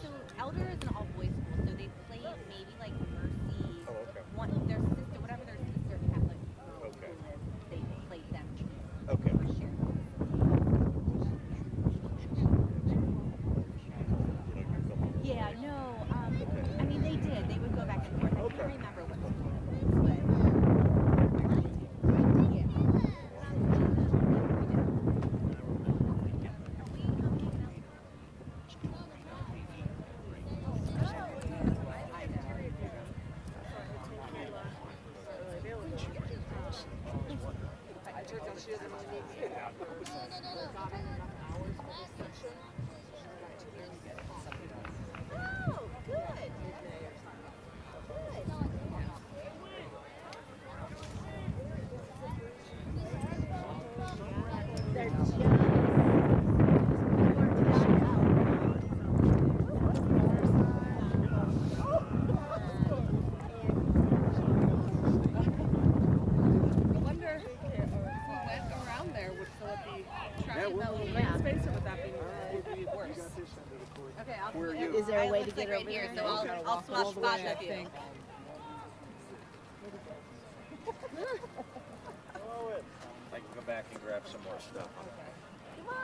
So Elder is an all-boys school, so they played maybe like Mercy, one their sister, whatever their sister Catholic school is, they played them. Okay. For sure. Yeah, no, I mean they did. They would go back and forth. I can't remember what school it was, but yeah. Oh, good. Is there a way to get right over here? there? So I'll swap spots with you. I can go back and grab some more stuff. Come on.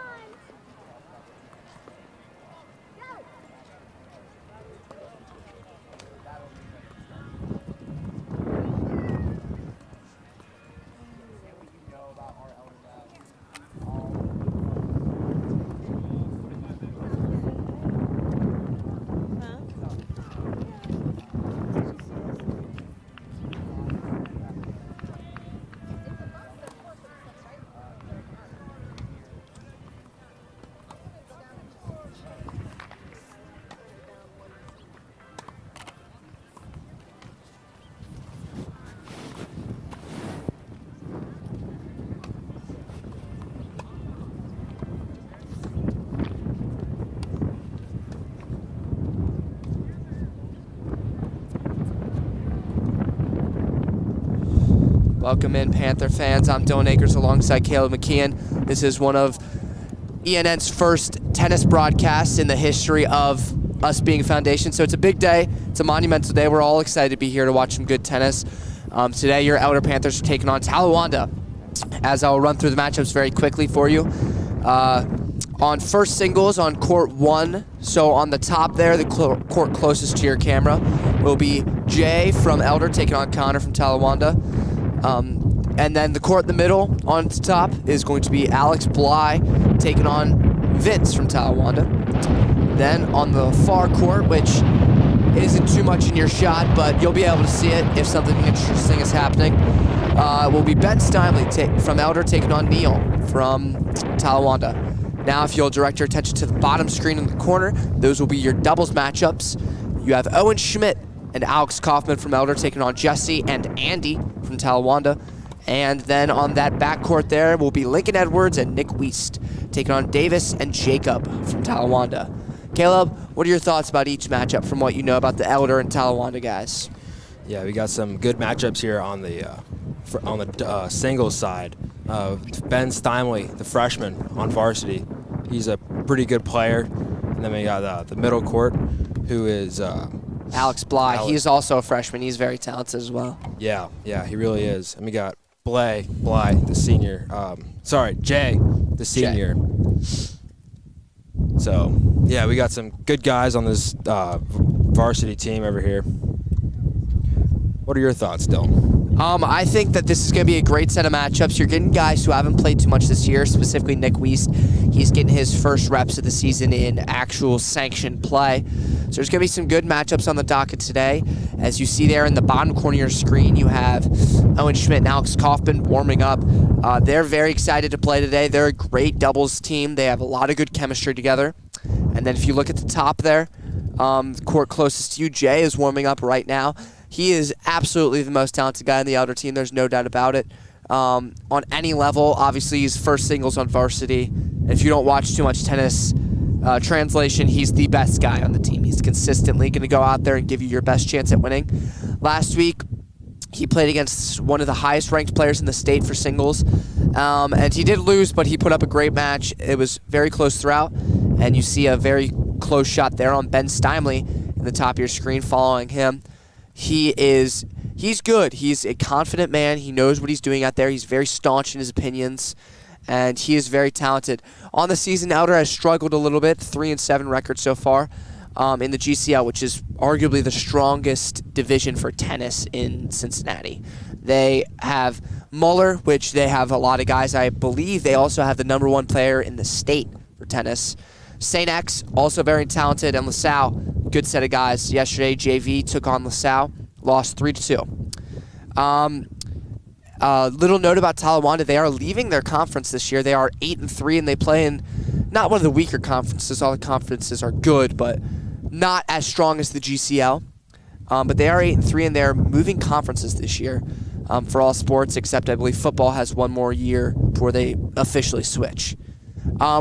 Welcome in, Panther fans. I'm Dylan Akers alongside Caleb McKeon. This is one of ENN's first tennis broadcasts in the history of us being a foundation. So it's a big day. It's a monumental day. We're all excited to be here to watch some good tennis. Today, your Elder Panthers are taking on Talawanda. As I'll run through the matchups very quickly for you. On first singles on court 1, so on the top there, the court closest to your camera, will be Jay from Elder taking on Connor from Talawanda. And then the court in the middle on the top is going to be Alex Bly taking on Vince from Talawanda. Then on the far court, which isn't too much in your shot, but you'll be able to see it if something interesting is happening, will be Ben Steinley from Elder taking on Neil from Talawanda. Now, if you'll direct your attention to the bottom screen in the corner, those will be your doubles matchups. You have Owen Schmidt and Alex Kaufman from Elder taking on Jesse and Andy from Talawanda. And then on that backcourt there will be Lincoln Edwards and Nick Wiest taking on Davis and Jacob from Talawanda. Caleb, what are your thoughts about each matchup from what you know about the Elder and Talawanda guys? Yeah, we got some good matchups here on the singles side. Ben Steinley, the freshman on varsity, he's a pretty good player. And then we got the middle court, who is Alex Bly. He's also a freshman. He's very talented as well. Yeah, he really is. And we got Bly, the senior. Jay, the senior. So, yeah, we got some good guys on this varsity team over here. What are your thoughts, Dylan? I think that this is going to be a great set of matchups. You're getting guys who haven't played too much this year, specifically Nick Wiest. He's getting his first reps of the season in actual sanctioned play. So there's going to be some good matchups on the docket today. As you see there in the bottom corner of your screen, you have Owen Schmidt and Alex Kaufman warming up. They're very excited to play today. They're a great doubles team. They have a lot of good chemistry together. And then if you look at the top there, the court closest to you, Jay, is warming up right now. He is absolutely the most talented guy on the Elder team. There's no doubt about it. On any level, obviously, he's first singles on varsity. And if you don't watch too much tennis, translation, he's the best guy on the team. He's consistently going to go out there and give you your best chance at winning. Last week, He played against one of the highest ranked players in the state for singles. And he did lose, but he put up a great match. It was very close throughout. And you see a very close shot there on Ben Steinley in the top of your screen following him. He's good. He's a confident man. He knows what he's doing out there. He's very staunch in his opinions. And he is very talented. On the season, Elder has struggled a little bit, 3-7 record so far. In the GCL, which is arguably the strongest division for tennis in Cincinnati. They have Muller, which they have a lot of guys. I believe they also have the #1 player in the state for tennis. St. X, also very talented, and LaSalle, good set of guys. Yesterday, JV took on LaSalle, lost 3-2. Little note about Talawanda, they are leaving their conference this year. They are 8-3, and they play in not one of the weaker conferences. All the conferences are good, but not as strong as the GCL. But they are 8-3, and they're moving conferences this year for all sports, except I believe football has one more year before they officially switch.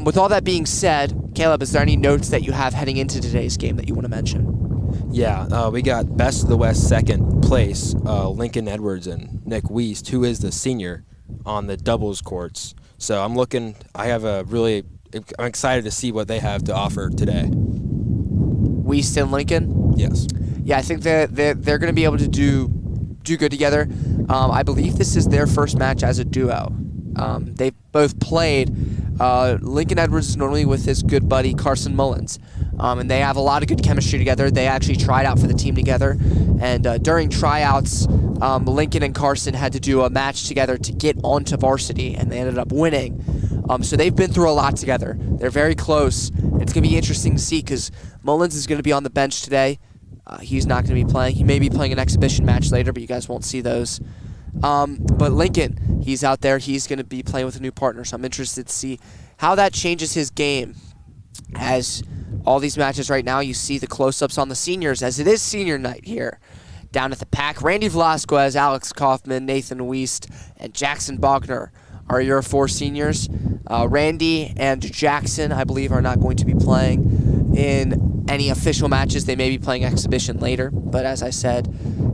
With all that being said, Caleb, is there any notes that you have heading into today's game that you want to mention? Yeah, we got Best of the West second place, Lincoln Edwards and Nick Wiest, who is the senior, on the doubles courts. So I'm excited to see what they have to offer today. Wiest and Lincoln? Yes. Yeah, I think they're going to be able to do good together. I believe this is their first match as a duo. They've both played. Lincoln Edwards is normally with his good buddy Carson Mullins, and they have a lot of good chemistry together. They actually tried out for the team together, and during tryouts, Lincoln and Carson had to do a match together to get onto varsity, and they ended up winning. So they've been through a lot together. They're very close. It's going to be interesting to see because Mullins is going to be on the bench today. He's not going to be playing. He may be playing an exhibition match later, but you guys won't see those. But Lincoln, he's out there. He's going to be playing with a new partner, so I'm interested to see how that changes his game. As all these matches right now, you see the close-ups on the seniors, as it is senior night here. Down at the pack, Randy Velasquez, Alex Kaufman, Nathan Wiest, and Jackson Bogner are your 4 seniors. Randy and Jackson, I believe, are not going to be playing in any official matches. They may be playing exhibition later, but as I said,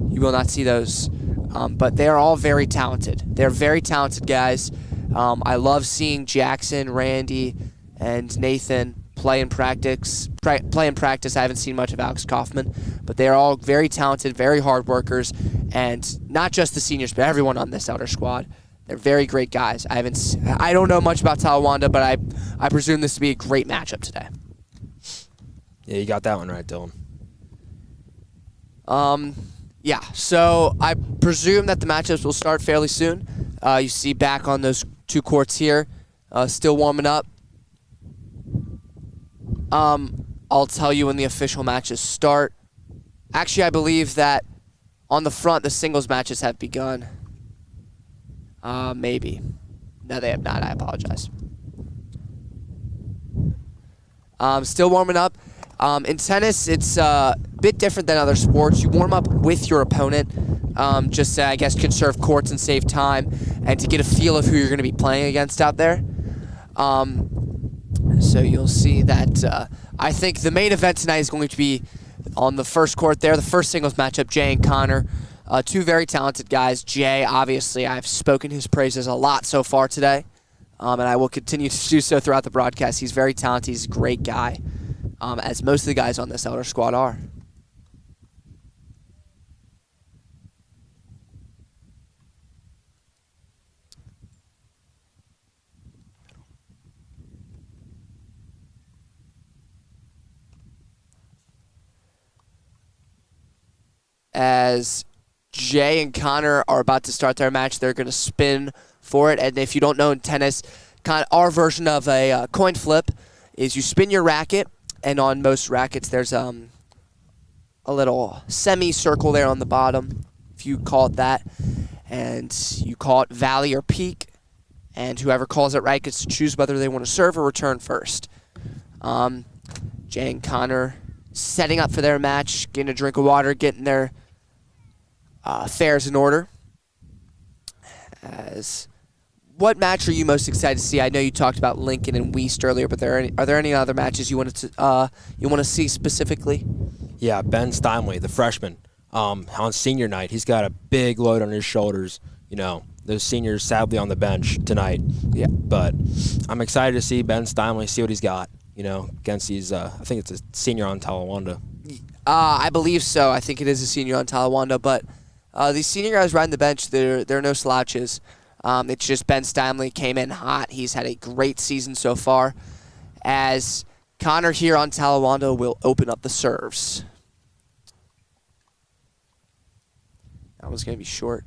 you will not see those. But they are all very talented. They're very talented guys. I love seeing Jackson, Randy, and Nathan play in practice. I haven't seen much of Alex Kaufman, but they are all very talented, very hard workers, and not just the seniors, but everyone on this outer squad. They're very great guys. I don't know much about Talawanda, but I presume this to be a great matchup today. Yeah, you got that one right, Dylan. Yeah, so I presume that the matchups will start fairly soon. You see back on those 2 courts here, still warming up. I'll tell you when the official matches start. Actually, I believe that on the front, the singles matches have begun. Maybe. No, they have not. I apologize. Still warming up. In tennis, it's a bit different than other sports. You warm up with your opponent, just to, I guess, conserve courts and save time, and to get a feel of who you're going to be playing against out there. So you'll see that I think the main event tonight is going to be on the first court there, the first singles matchup, Jay and Connor. 2 very talented guys. Jay, obviously, I've spoken his praises a lot so far today, and I will continue to do so throughout the broadcast. He's very talented. He's a great guy, as most of the guys on this Elder squad are. As Jay and Connor are about to start their match, they're going to spin for it. And if you don't know in tennis, kind of our version of a coin flip is you spin your racket, and on most rackets there's a little semicircle there on the bottom, if you call it that, and you call it valley or peak, and whoever calls it right gets to choose whether they want to serve or return first. Jay and Connor setting up for their match, getting a drink of water, getting their affairs in order. What match are you most excited to see? I know you talked about Lincoln and Wiest earlier, but are there any other matches you want to see specifically? Yeah, Ben Steinley, the freshman, on senior night. He's got a big load on his shoulders. You know, those seniors sadly on the bench tonight. Yeah. But I'm excited to see Ben Steinley, see what he's got, you know, against these, I think it's a senior on Talawanda. I believe so. I think it is a senior on Talawanda, but these senior guys riding the bench, they're no slouches. It's just Ben Steinley came in hot. He's had a great season so far. As Connor here on Talawanda will open up the serves. That one's going to be short.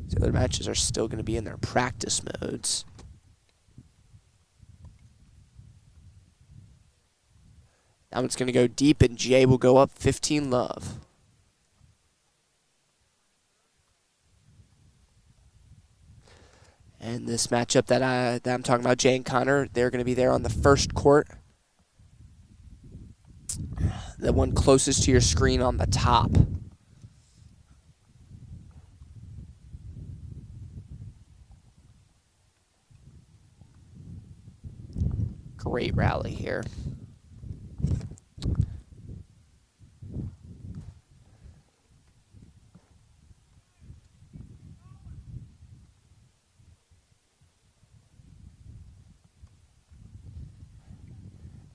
The other matches are still going to be in their practice modes. That one's going to go deep, and Jay will go up 15-love. And this matchup that I'm talking about, Jay and Connor, they're going to be there on the first court. The one closest to your screen on the top. Great rally here.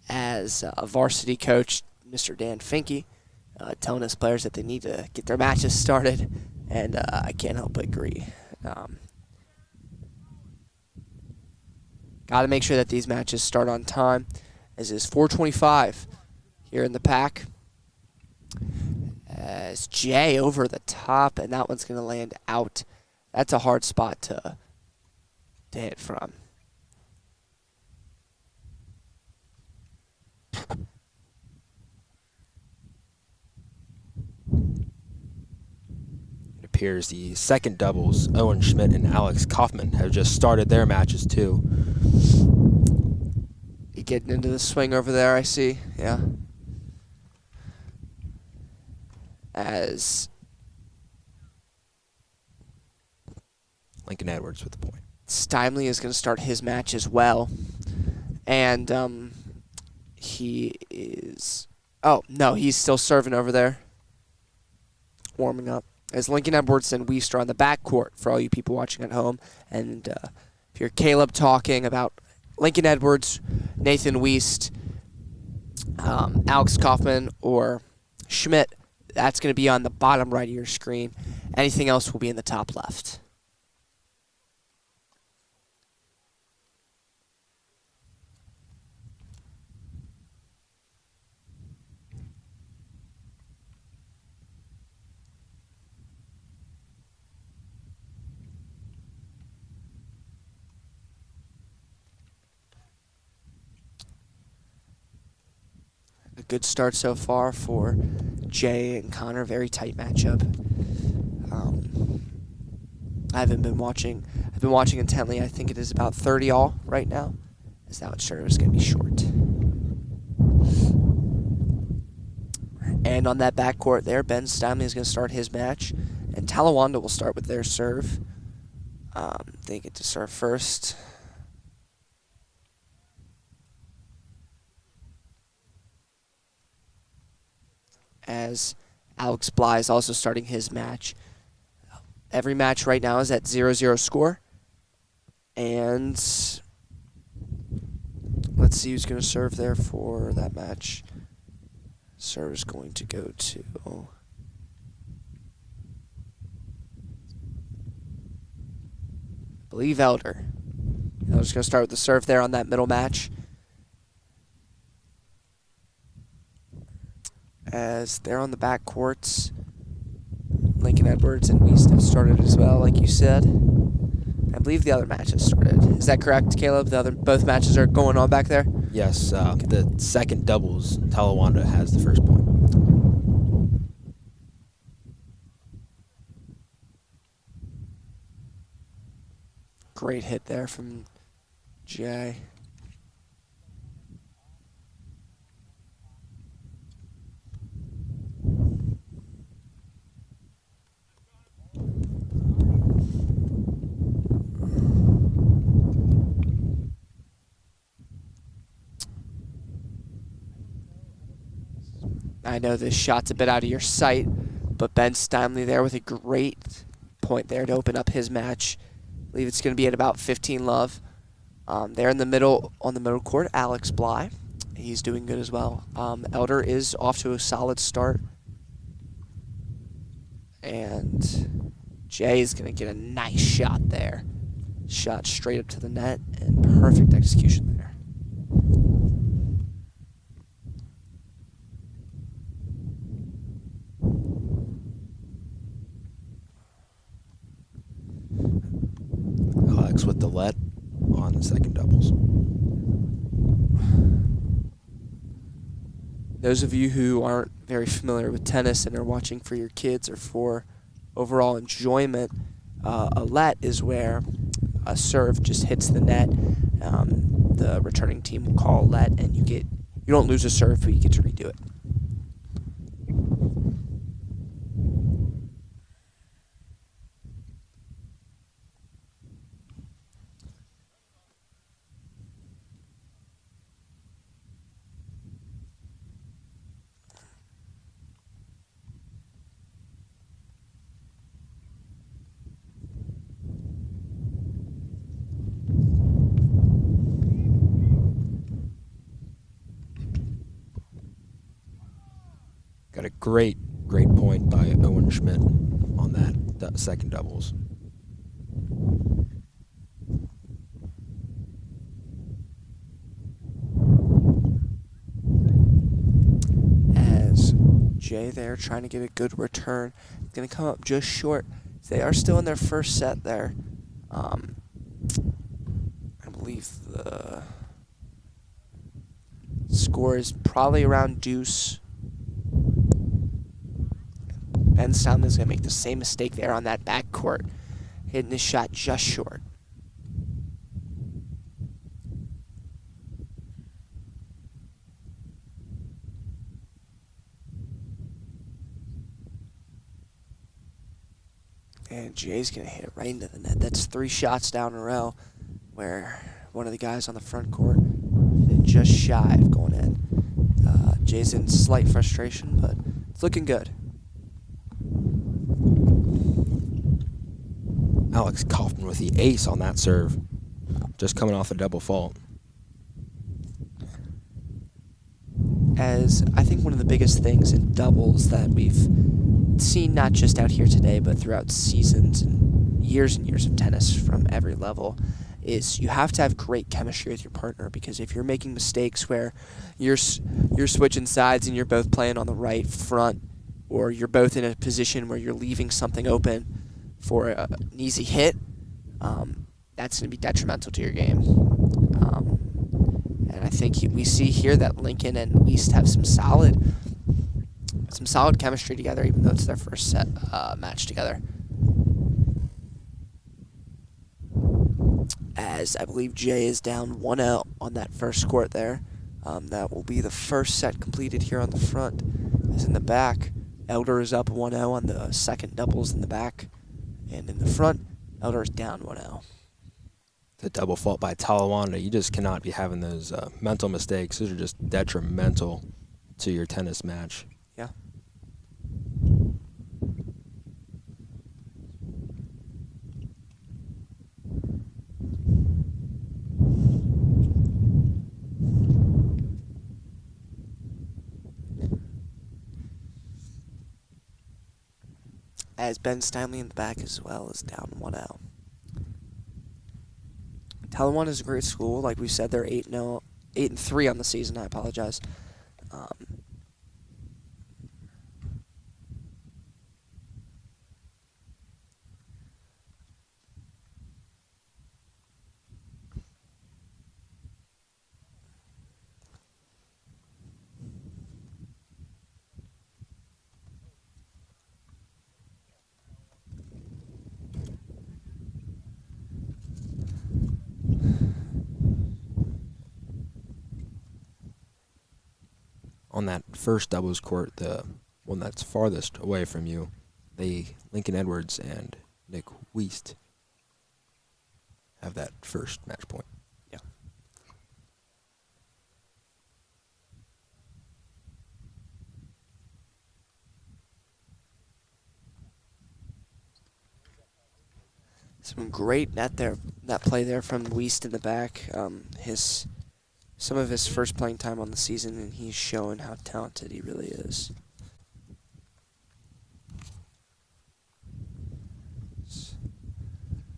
As a varsity coach, Mr. Dan Finke, telling his players that they need to get their matches started, and I can't help but agree. Got to make sure that these matches start on time, as is 4:25 here in the pack. As Jay over the top, and that one's going to land out. That's a hard spot to hit from. It appears the second doubles, Owen Schmidt and Alex Kaufman, have just started their matches too. You getting into the swing over there, I see. Yeah. As Lincoln Edwards with the point. Steinley is going to start his match as well. And he is... Oh, no, he's still serving over there. Warming up. As Lincoln Edwards and Weist are on the backcourt for all you people watching at home. And if you're Caleb talking about Lincoln Edwards, Nathan Weist, Alex Kaufman, or Schmidt, that's going to be on the bottom right of your screen. Anything else will be in the top left. A good start so far for Jay and Connor. Very tight matchup. I've been watching intently. I think it is about 30 all right now. As that one sure is going to be short. And on that backcourt there, Ben Steinley is going to start his match. And Talawanda will start with their serve. They get to serve first. As Alex Bly is also starting his match. Every match right now is at 0-0 score. And let's see who's going to serve there for that match. Serve is going to go to... I believe Elder. Elder's going to start with the serve there on that middle match. As they're on the back courts, Lincoln Edwards and Weist have started as well, like you said. I believe the other match has started. Is that correct, Caleb? Both matches are going on back there? Yes, the second doubles, Talawanda has the first point. Great hit there from Jay. I know this shot's a bit out of your sight, But Ben Steinley there with a great point there to open up his match. I believe it's going to be at about 15 love. There in the middle, on the middle court, Alex Bly. He's doing good as well. Elder is off to a solid start. And Jay is going to get a nice shot there. Shot straight up to the net, and perfect execution there. Alex with the let on the second doubles. Those of you who aren't very familiar with tennis and are watching for your kids or for overall enjoyment, a let is where a serve just hits the net. The returning team will call let, and you don't lose a serve, but you get to redo it. Got a great point by Owen Schmidt on that second doubles. As Jay there trying to get a good return. It's going to come up just short. They are still in their first set there. I believe the score is probably around deuce. Ben Steinley is going to make the same mistake there on that back court, hitting his shot just short. And Jay's going to hit it right into the net. That's 3 shots down in a row where one of the guys on the front court hit just shy of going in. Jay's in slight frustration, but it's looking good. Alex Kaufman with the ace on that serve. Just coming off a double fault. As I think one of the biggest things in doubles that we've seen not just out here today, but throughout seasons and years of tennis from every level, is you have to have great chemistry with your partner, because if you're making mistakes where you're switching sides and you're both playing on the right front, or you're both in a position where you're leaving something open for an easy hit, that's going to be detrimental to your game. And I think we see here that Lincoln and East have some solid chemistry together, even though it's their first set match together. As I believe Jay is down 1-0 on that first court there. That will be the first set completed here on the front. As in the back, Elder is up 1-0 on the second doubles in the back. And in the front, Elder is down 1-0. The double fault by Talawanda. You just cannot be having those mental mistakes. Those are just detrimental to your tennis match. Yeah. As Ben Steinley in the back as well is down 1-0. Talawanda is a great school. Like we said, they're 8-3 on the season. I apologize. On that first doubles court, the one that's farthest away from you, Lincoln Edwards and Nick Wiest have that first match point. Yeah. Some great net play there from Weist in the back. Some of his first playing time on the season, and he's showing how talented he really is.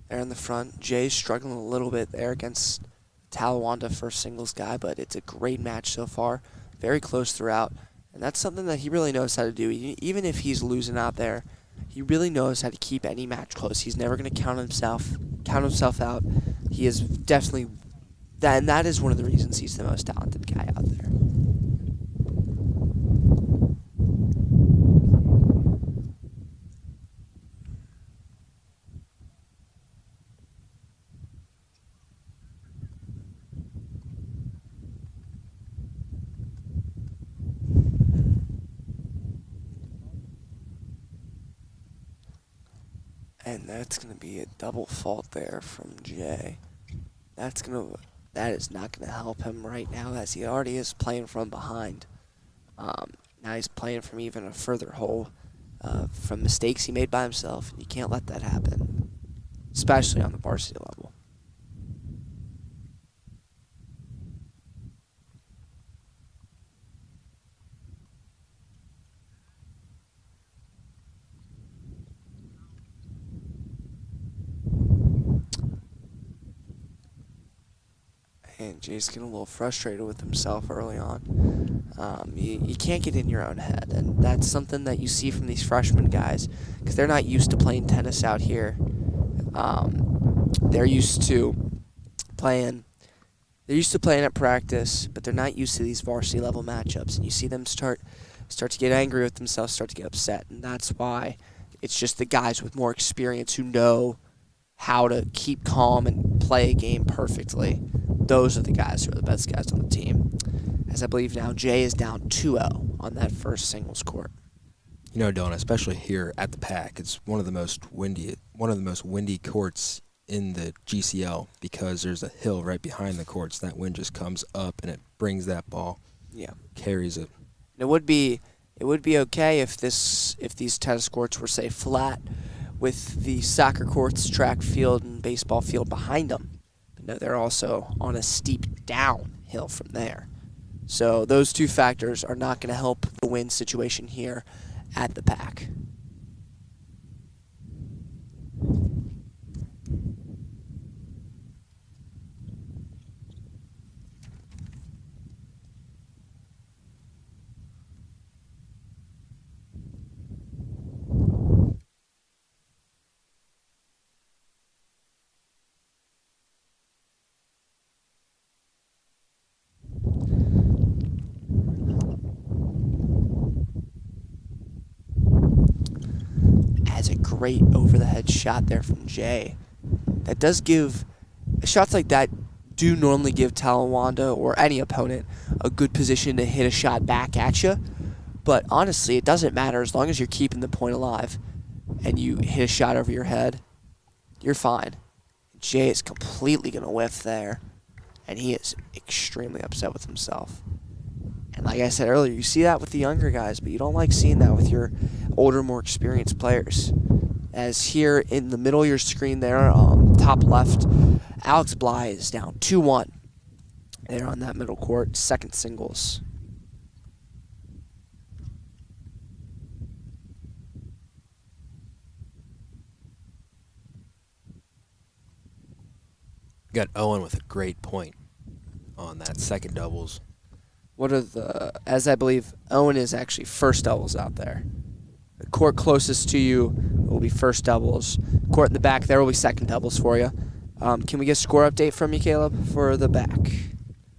There in the front, Jay's struggling a little bit there against Talawanda, first singles guy, but it's a great match so far. Very close throughout, and that's something that he really knows how to do. Even if he's losing out there, he really knows how to keep any match close. He's never going to count himself out. He is definitely that, and that is one of the reasons he's the most talented guy out there. And that's going to be a double fault there from Jay. That is not going to help him right now, as he already is playing from behind. Now he's playing from even a further hole from mistakes he made by himself, and you can't let that happen, especially on the varsity level. And Jay's getting a little frustrated with himself early on. You can't get in your own head, and that's something that you see from these freshman guys, because they're not used to playing tennis out here. They're used to playing at practice, but they're not used to these varsity level matchups. And you see them start to get angry with themselves, start to get upset, and that's why it's just the guys with more experience who know how to keep calm and play a game perfectly. Those are the guys who are the best guys on the team. As I believe now, Jay is down 2-0 on that first singles court. You know, Dylan, especially here at the Pack, it's one of the most windy courts in the GCL, because there's a hill right behind the courts. That wind just comes up and it brings that ball. Yeah, carries it. And it would be okay if these tennis courts were, say, flat, with the soccer courts, track field, and baseball field behind them. But no, they're also on a steep downhill from there. So those two factors are not going to help the wind situation here at the Pack. Has a great over-the-head shot there from Jay. That does give... Shots like that do normally give Talawanda or any opponent a good position to hit a shot back at you. But honestly, it doesn't matter as long as you're keeping the point alive and you hit a shot over your head, you're fine. Jay is completely going to whiff there, and he is extremely upset with himself. And like I said earlier, you see that with the younger guys, but you don't like seeing that with your older, more experienced players. As here in the middle of your screen there, top left, Alex Bly is down 2-1 there on that middle court, second singles. Got Owen with a great point on that second doubles. As I believe, Owen is actually first doubles out there. The court closest to you will be first doubles. Court in the back there will be second doubles for you. Can we get a score update from you, Caleb, for the back?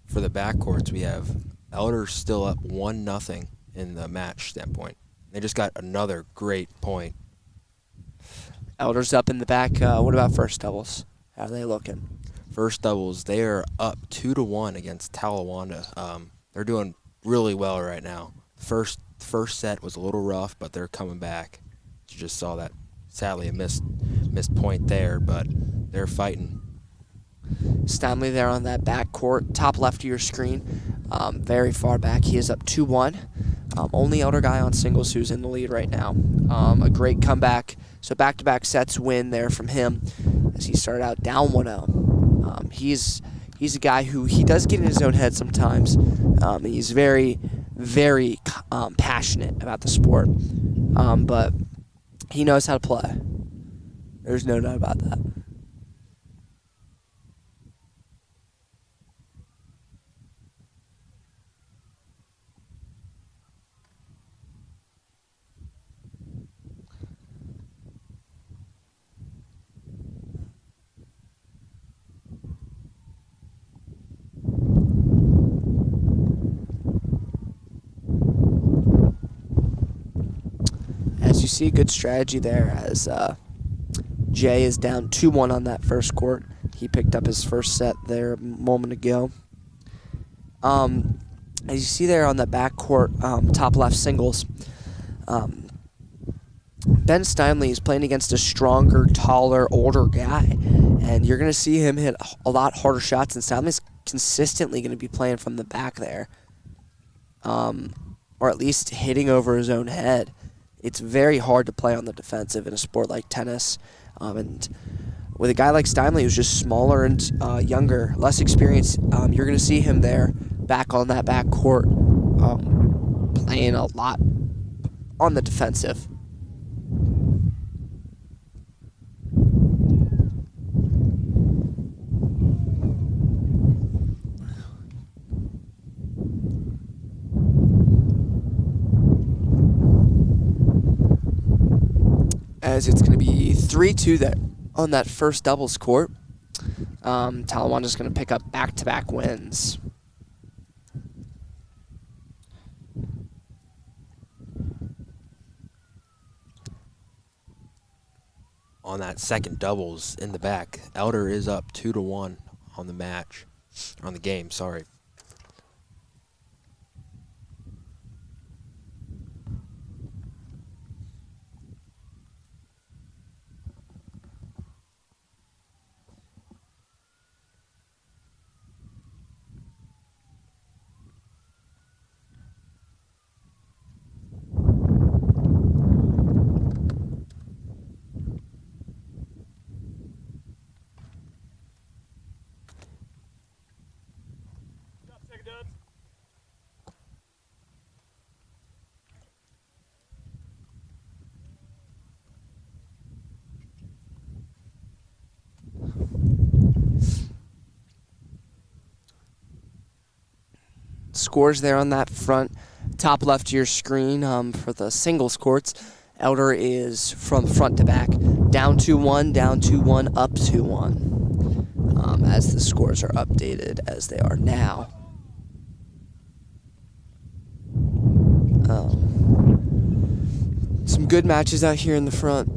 For the back courts, we have Elder still up 1-0 in the match standpoint. They just got another great point. Elder's up in the back. What about first doubles? How are they looking? First doubles, they are up 2-1 against Talawanda. They're doing really well right now. First set was a little rough, but they're coming back. You just saw that, sadly, a missed point there, but they're fighting. Stanley there on that back court, top left of your screen, very far back. He is up 2-1. Only Elder guy on singles who's in the lead right now. A great comeback. So back-to-back sets win there from him. as he started out down 1-0. He's a guy who he does get in his own head sometimes. He's very, very passionate about the sport, but he knows how to play. There's no doubt about that. As you see, good strategy there as Jay is down 2-1 on that first court. He picked up his first set there a moment ago. As you see there on the back court, top left singles, Ben Steinley is playing against a stronger, taller, older guy, and you're going to see him hit a lot harder shots, and Steinley's consistently going to be playing from the back there, or at least hitting over his own head. It's very hard to play on the defensive in a sport like tennis, and with a guy like Steinley who's just smaller and younger, less experienced, you're going to see him there back on that back court playing a lot on the defensive. As it's going to be 3-2 there on that first doubles court. Talawanda's going to pick up back-to-back wins. On that second doubles in the back, Elder is up 2-1 on the match, on the game, sorry. Scores there on that front top left of your screen for the singles courts. Elder is from front to back, down 2-1, down 2-1, up 2-1, as the scores are updated as they are now. Some good matches out here in the front.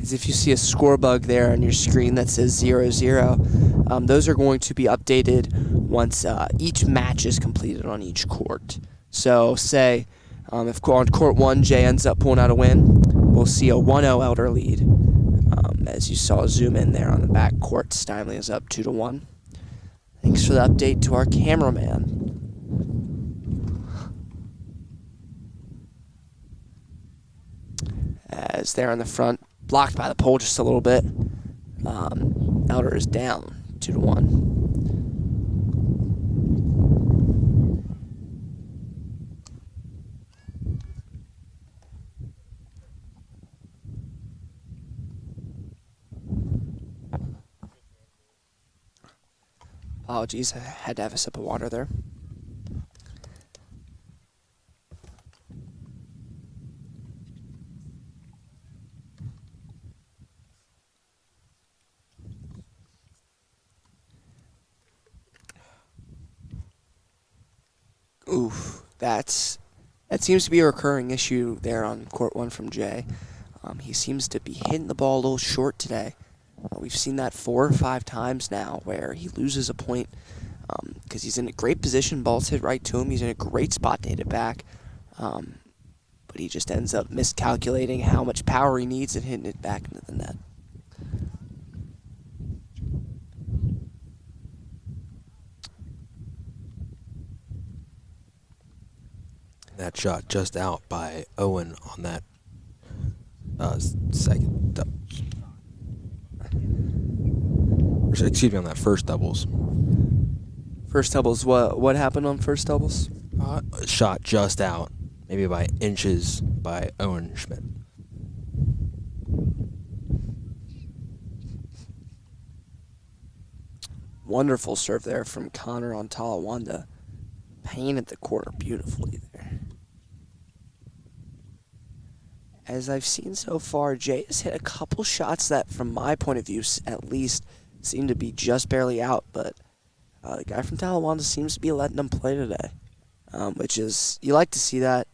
Is if you see a score bug there on your screen that says 0-0, those are going to be updated once each match is completed on each court. So say if on court 1 Jay ends up pulling out a win, we'll see a 1-0 Elder lead. As you saw zoom in there on the back court, Steinley is up 2-1. Thanks for the update to our cameraman. As there on the front, blocked by the pole just a little bit. Elder is down 2-1. Apologies, I had to have a sip of water there. Oof, that seems to be a recurring issue there on court 1 from Jay. He seems to be hitting the ball a little short today. We've seen that 4 or 5 times now where he loses a point because he's in a great position, ball's hit right to him, he's in a great spot to hit it back, but he just ends up miscalculating how much power he needs and hitting it back into the net. That shot just out by Owen on that second double. Excuse me, on that first doubles. First doubles, what happened on first doubles? Shot just out, maybe by inches, by Owen Schmidt. Wonderful serve there from Connor on Talawanda. Painted the quarter beautifully there. As I've seen so far, Jay has hit a couple shots that, from my point of view, at least, seem to be just barely out, but the guy from Talawanda seems to be letting them play today, which is, you like to see that.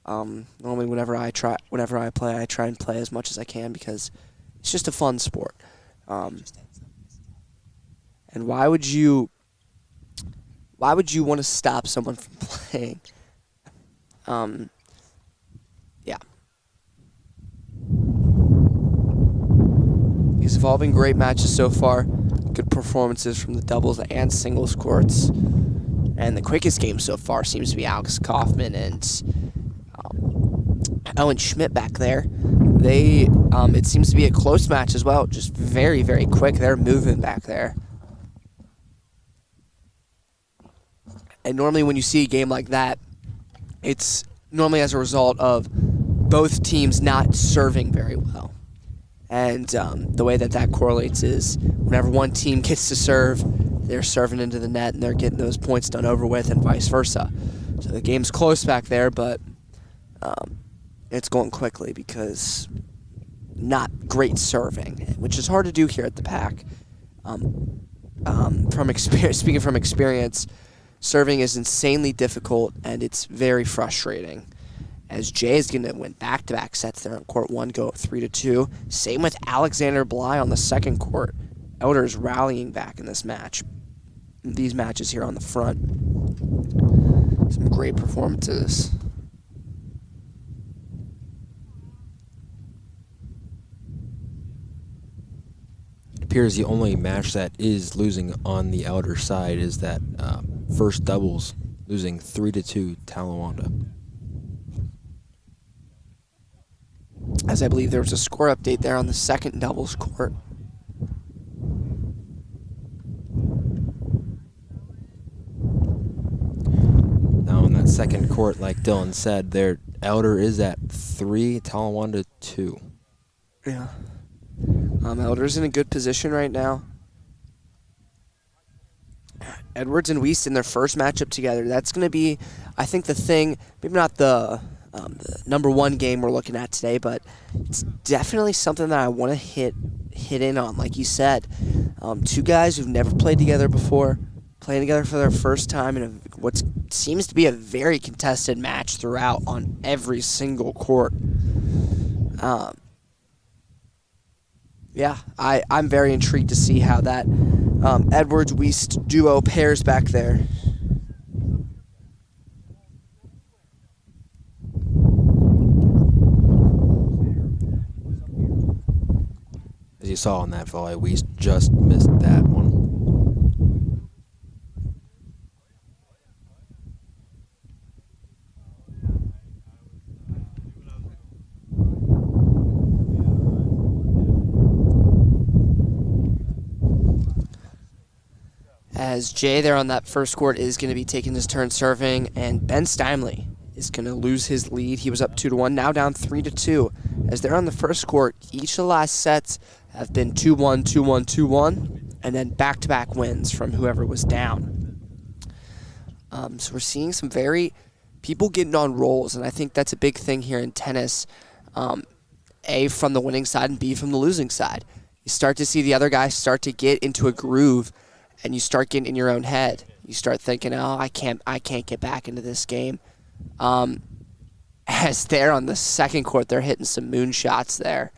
Normally, whenever I play, I try and play as much as I can because it's just a fun sport. And why would you want to stop someone from playing? Yeah. These have all been great matches so far. Good performances from the doubles and singles courts. And the quickest game so far seems to be Alex Kaufman and Owen Schmidt back there. It seems to be a close match as well. Just very, very quick. They're moving back there. And normally when you see a game like that, it's normally as a result of both teams not serving very well. And the way that correlates is whenever one team gets to serve, they're serving into the net and they're getting those points done over with and vice versa. So the game's close back there, but it's going quickly because not great serving, which is hard to do here at the Pack. Speaking from experience, serving is insanely difficult and it's very frustrating. As Jay is going to win back-to-back sets there on court 1, go up 3-2. Same with Alexander Bly on the second court. Elder's rallying back in this match. These matches here on the front. Some great performances. It appears the only match that is losing on the Elder side is that first doubles, losing 3-2 Talawanda. As I believe there was a score update there on the second doubles court. Now on that second court, like Dylan said, their Elder is at 3, Talawanda 2. Yeah. Elder's in a good position right now. Edwards and Wiest in their first matchup together. That's going to be, I think, the thing, maybe not the number one game we're looking at today, but it's definitely something that I want to hit in on. Like you said, two guys who've never played together before, playing together for their first time in what seems to be a very contested match throughout on every single court. Yeah, I'm very intrigued to see how that Edwards-Wiest duo pairs back there. As you saw on that volley, Wiest just missed that one. As Jay there on that first court is going to be taking his turn serving, and Ben Steinley is going to lose his lead. He was up 2-1, now down 3-2. As they're on the first court, each of the last sets have been 2-1, 2-1, 2-1, and then back-to-back wins from whoever was down. So we're seeing some people getting on rolls, and I think that's a big thing here in tennis. A, from the winning side, and B, from the losing side. You start to see the other guys start to get into a groove, and you start getting in your own head. You start thinking, oh, I can't get back into this game. As they're on the second court, they're hitting some moon shots there.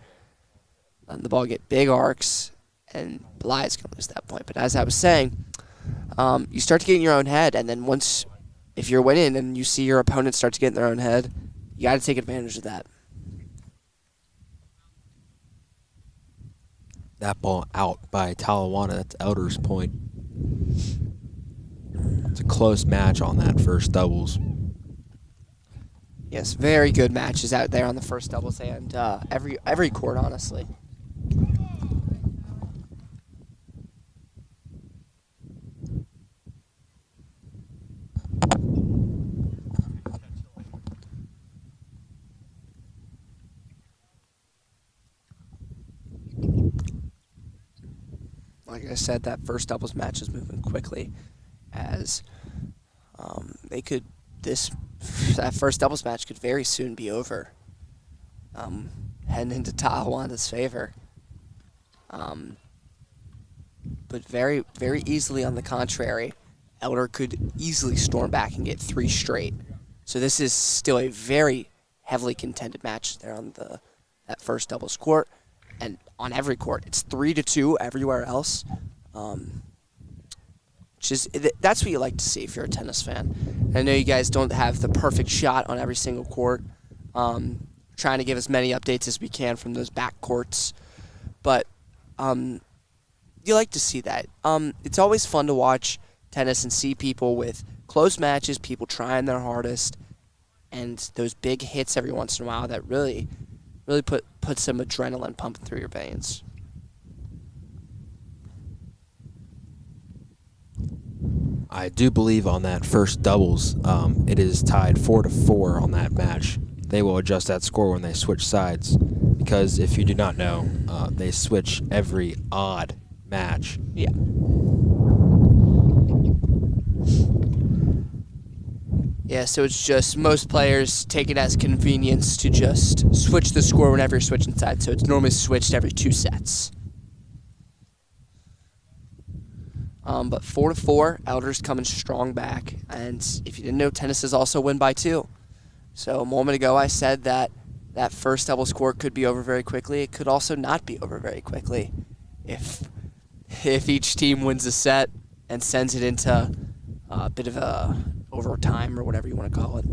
And the ball get big arcs, and Bly's going to lose that point. But as I was saying, you start to get in your own head, and then once, if you're winning and you see your opponent start to get in their own head, you got to take advantage of that. That ball out by Talawanda. That's Elder's point. It's a close match on that first doubles. Yes, very good matches out there on the first doubles and every court, honestly. Like I said, that first doubles match is moving quickly, as that first doubles match could very soon be over, heading into Talawanda's favor. But very, very easily, on the contrary, Elder could easily storm back and get 3 straight. So this is still a very heavily contended match there on that first doubles court. And on every court, it's 3-2 everywhere else. That's what you like to see if you're a tennis fan. I know you guys don't have the perfect shot on every single court. Trying to give as many updates as we can from those back courts. But you like to see that. It's always fun to watch tennis and see people with close matches, people trying their hardest, and those big hits every once in a while that really put some adrenaline pumping through your veins. I do believe on that first doubles, it is tied 4-4 on that match. They will adjust that score when they switch sides, because if you do not know, they switch every odd match. Yeah. Yeah, so it's just most players take it as convenience to just switch the score whenever you're switching sides. So it's normally switched every 2 sets. But 4-4, Elder's coming strong back. And if you didn't know, tennis is also win by 2. So a moment ago I said that first double score could be over very quickly. It could also not be over very quickly if each team wins a set and sends it into a bit of a overtime or whatever you want to call it.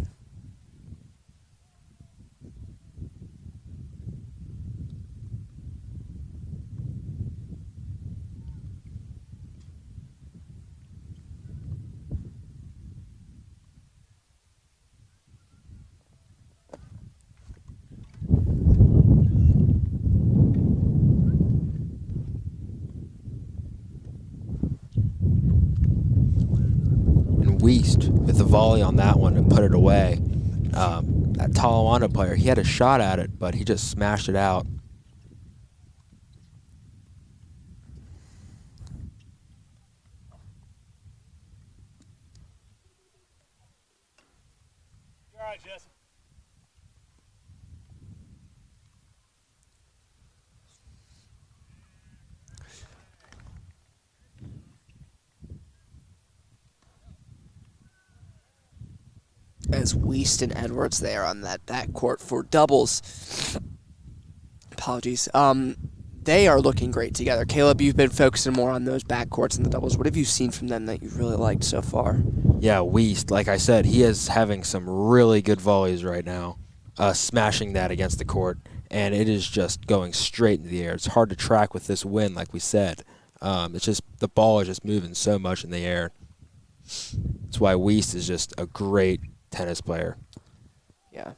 Weist with the volley on that one and put it away. That Talawanda player, he had a shot at it, but he just smashed it out. You're all right, Jesse. As Weist and Edwards there on that backcourt for doubles. Apologies. They are looking great together. Caleb, you've been focusing more on those backcourts and the doubles. What have you seen from them that you've really liked so far? Yeah, Weist, like I said, he is having some really good volleys right now, smashing that against the court, and it is just going straight into the air. It's hard to track with this wind, like we said. It's just the ball is just moving so much in the air. That's why Weist is just a great tennis player. Yeah.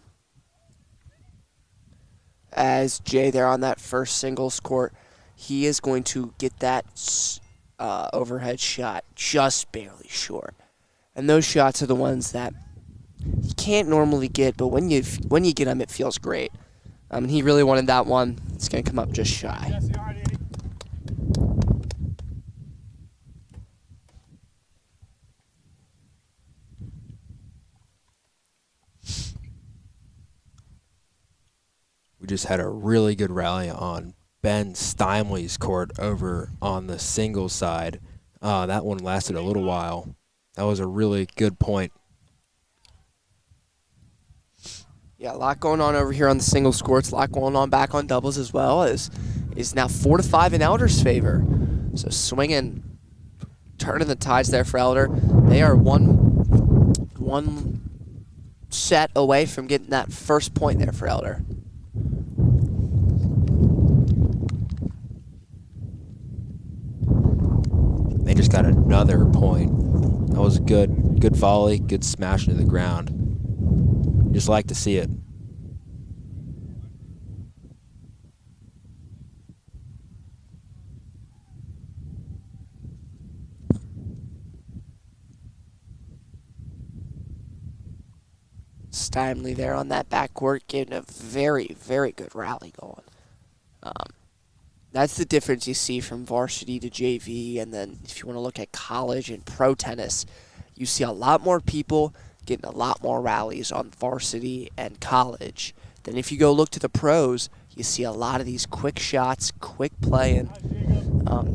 As Jay there on that first singles court, he is going to get that overhead shot just barely short. And those shots are the ones that you can't normally get, but when you get them, it feels great. And he really wanted that one. It's going to come up just shy. Jesse, all right, Eddie? We just had a really good rally on Ben Steinley's court over on the singles side. That one lasted a little while. That was a really good point. Yeah, a lot going on over here on the singles courts. A lot going on back on doubles as well. Is now 4-5 in Elder's favor. So swinging, turning the tides there for Elder. They are one set away from getting that first point there for Elder. They just got another point. That was good volley, good smash into the ground. Just like to see it. Stimely there on that backcourt, getting a very, very good rally going. That's the difference you see from varsity to JV, and then if you want to look at college and pro tennis, you see a lot more people getting a lot more rallies on varsity and college. Then if you go look to the pros, you see a lot of these quick shots, quick playing,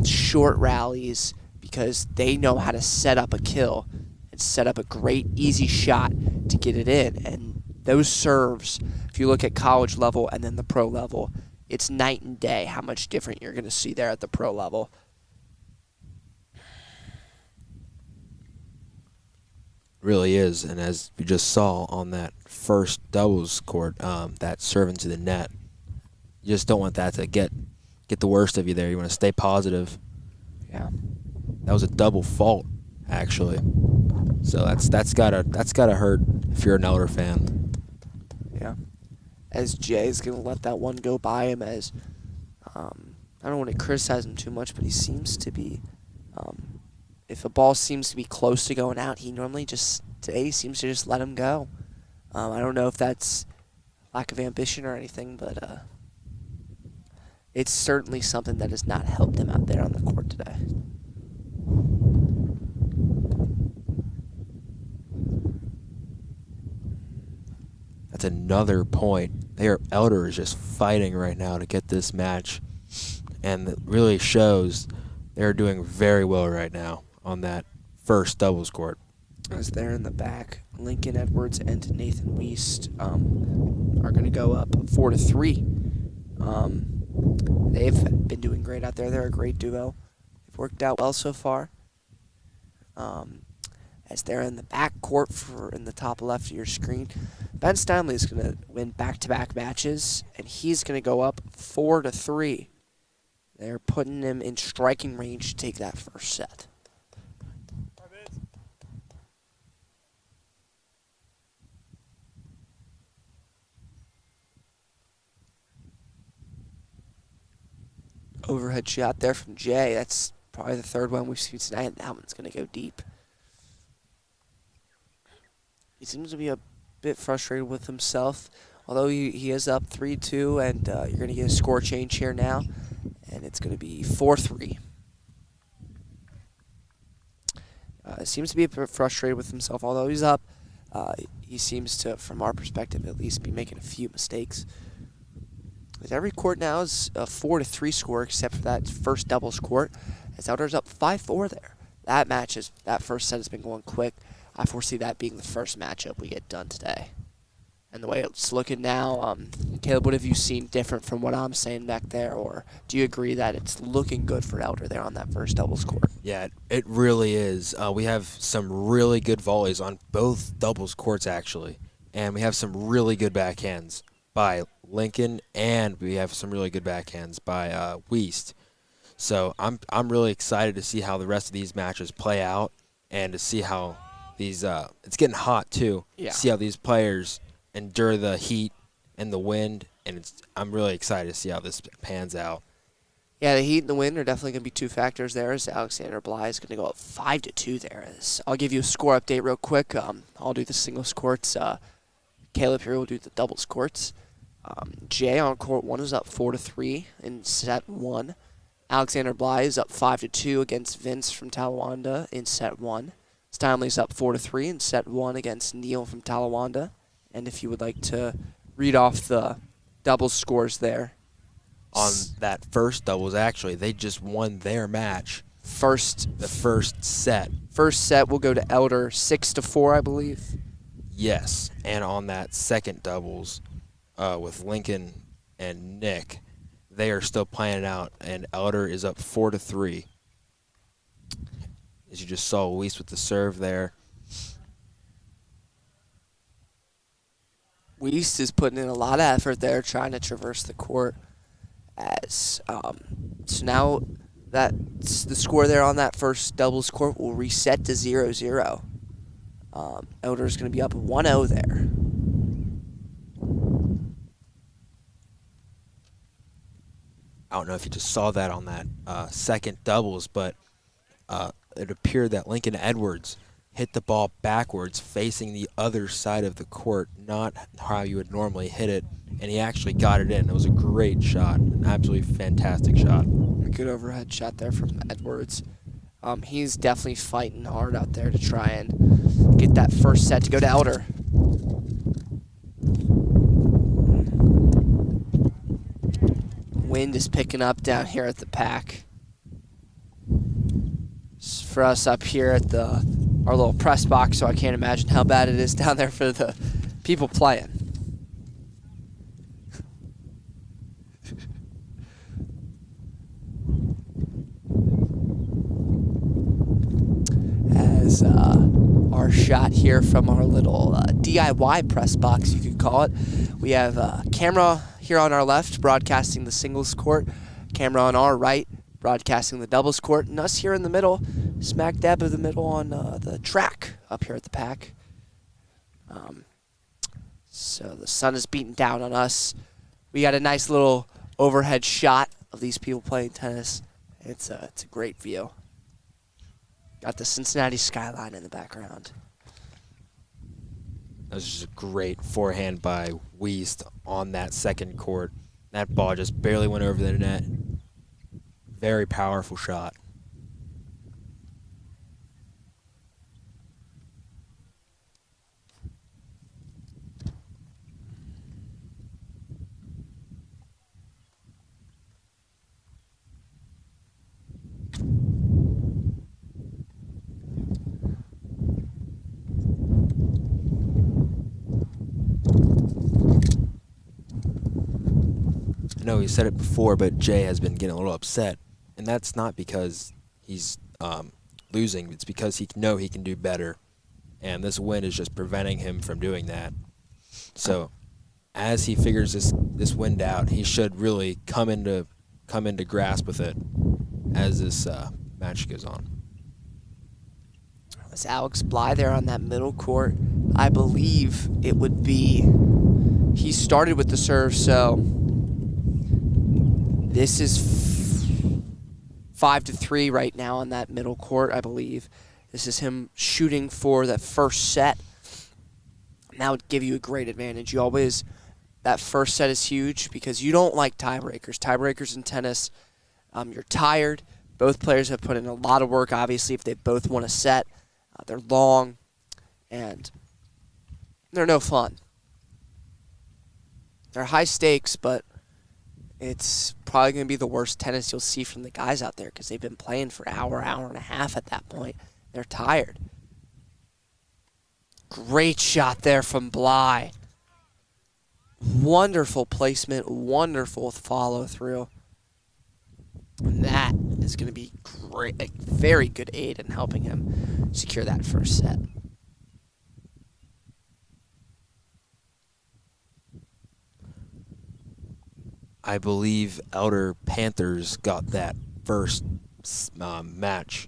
short rallies, because they know how to set up a kill and set up a great, easy shot to get it in. And those serves, if you look at college level and then the pro level, it's night and day how much different you're going to see there at the pro level. Really is, and as we just saw on that first doubles court, that serve into the net, you just don't want that to get the worst of you there. You want to stay positive. Yeah, that was a double fault actually, so that's gotta hurt if you're an Elder fan. Yeah, as Jay's gonna let that one go by him. As I don't want to criticize him too much, but he seems to be. If a ball seems to be close to going out, he normally today seems to just let him go. I don't know if that's lack of ambition or anything, but it's certainly something that has not helped him out there on the court today. That's another point. Elder is just fighting right now to get this match, and it really shows they're doing very well right now on that first doubles court. As they're in the back, Lincoln Edwards and Nathan Weist are going to go up 4-3. They've been doing great out there. They're a great duo. They've worked out well so far. As they're in the back court in the top left of your screen, Ben Steinley is going to win back-to-back matches, and he's going to go up 4-3. They're putting him in striking range to take that first set. Overhead shot there from Jay. That's probably the third one we've seen tonight, and that one's going to go deep. He seems to be a bit frustrated with himself, although he is up 3-2, and you're going to get a score change here now, and it's going to be 4-3. Seems to be a bit frustrated with himself, although he's up. He seems to, from our perspective at least, be making a few mistakes. Every court now is a 4-3 score, except for that first doubles court, as Elder's up 5-4 there. That first set has been going quick. I foresee that being the first matchup we get done today. And the way it's looking now, Caleb, what have you seen different from what I'm saying back there? Or do you agree that it's looking good for Elder there on that first doubles court? Yeah, it really is. We have some really good volleys on both doubles courts, actually. And we have some really good backhands by Lincoln, and we have some really good backhands by Weist. So I'm really excited to see how the rest of these matches play out, and to see how these it's getting hot too. Yeah. See how these players endure the heat and the wind, and I'm really excited to see how this pans out. Yeah, the heat and the wind are definitely going to be two factors there. As Alexander Bly is going to go up 5-2 there. I'll give you a score update real quick. I'll do the singles courts. Caleb here will do the doubles courts. Jay on court 1 is up 4-3 in set 1. Alexander Bly is up 5-2 against Vince from Talawanda in set 1. Steinley's up 4-3 in set 1 against Neil from Talawanda. And if you would like to read off the doubles scores there. On that first doubles, actually, they just won their match. The first set. First set will go to Elder 6-4, I believe. Yes, and on that second doubles with Lincoln and Nick, they are still playing it out, and Elder is up 4-3. As you just saw, Weiss with the serve there. Weiss is putting in a lot of effort there, trying to traverse the court. As so now that the score there on that first doubles court will reset to 0-0. Elder's going to be up 1-0 there. I don't know if you just saw that on that second doubles, but it appeared that Lincoln Edwards hit the ball backwards, facing the other side of the court, not how you would normally hit it, and he actually got it in. It was a great shot, an absolutely fantastic shot. A good overhead shot there from Edwards. He's definitely fighting hard out there to try and get that first set to go to Elder. Wind is picking up down here at the pack. For us up here at our little press box, so I can't imagine how bad it is down there for the people playing. As our shot here from our little DIY press box, you could call it. We have a camera here on our left broadcasting the singles court, camera on our right broadcasting the doubles court, and us here in the middle, smack dab of the middle on the track up here at the pack. So the sun is beating down on us. We got a nice little overhead shot of these people playing tennis. It's a great view. Got the Cincinnati skyline in the background. That was just a great forehand by Weiss on that second court. That ball just barely went over the net. Very powerful shot. I know he said it before, but Jay has been getting a little upset. And that's not because he's losing. It's because he know he can do better. And this win is just preventing him from doing that. So as he figures this wind out, he should really come into grasp with it as this match goes on. It's Alex Bly there on that middle court. I believe it would be, he started with the serve, so this is 5-3 right now on that middle court, I believe. This is him shooting for that first set. And that would give you a great advantage. That first set is huge because you don't like tiebreakers. Tiebreakers in tennis, you're tired. Both players have put in a lot of work, obviously, if they both won a set. They're long, and they're no fun. They're high stakes, but it's probably going to be the worst tennis you'll see from the guys out there because they've been playing for an hour and a half at that point. They're tired. Great shot there from Bly. Wonderful placement, wonderful follow-through. And that is going to be great, a very good aid in helping him secure that first set. I believe Elder Panthers got that first the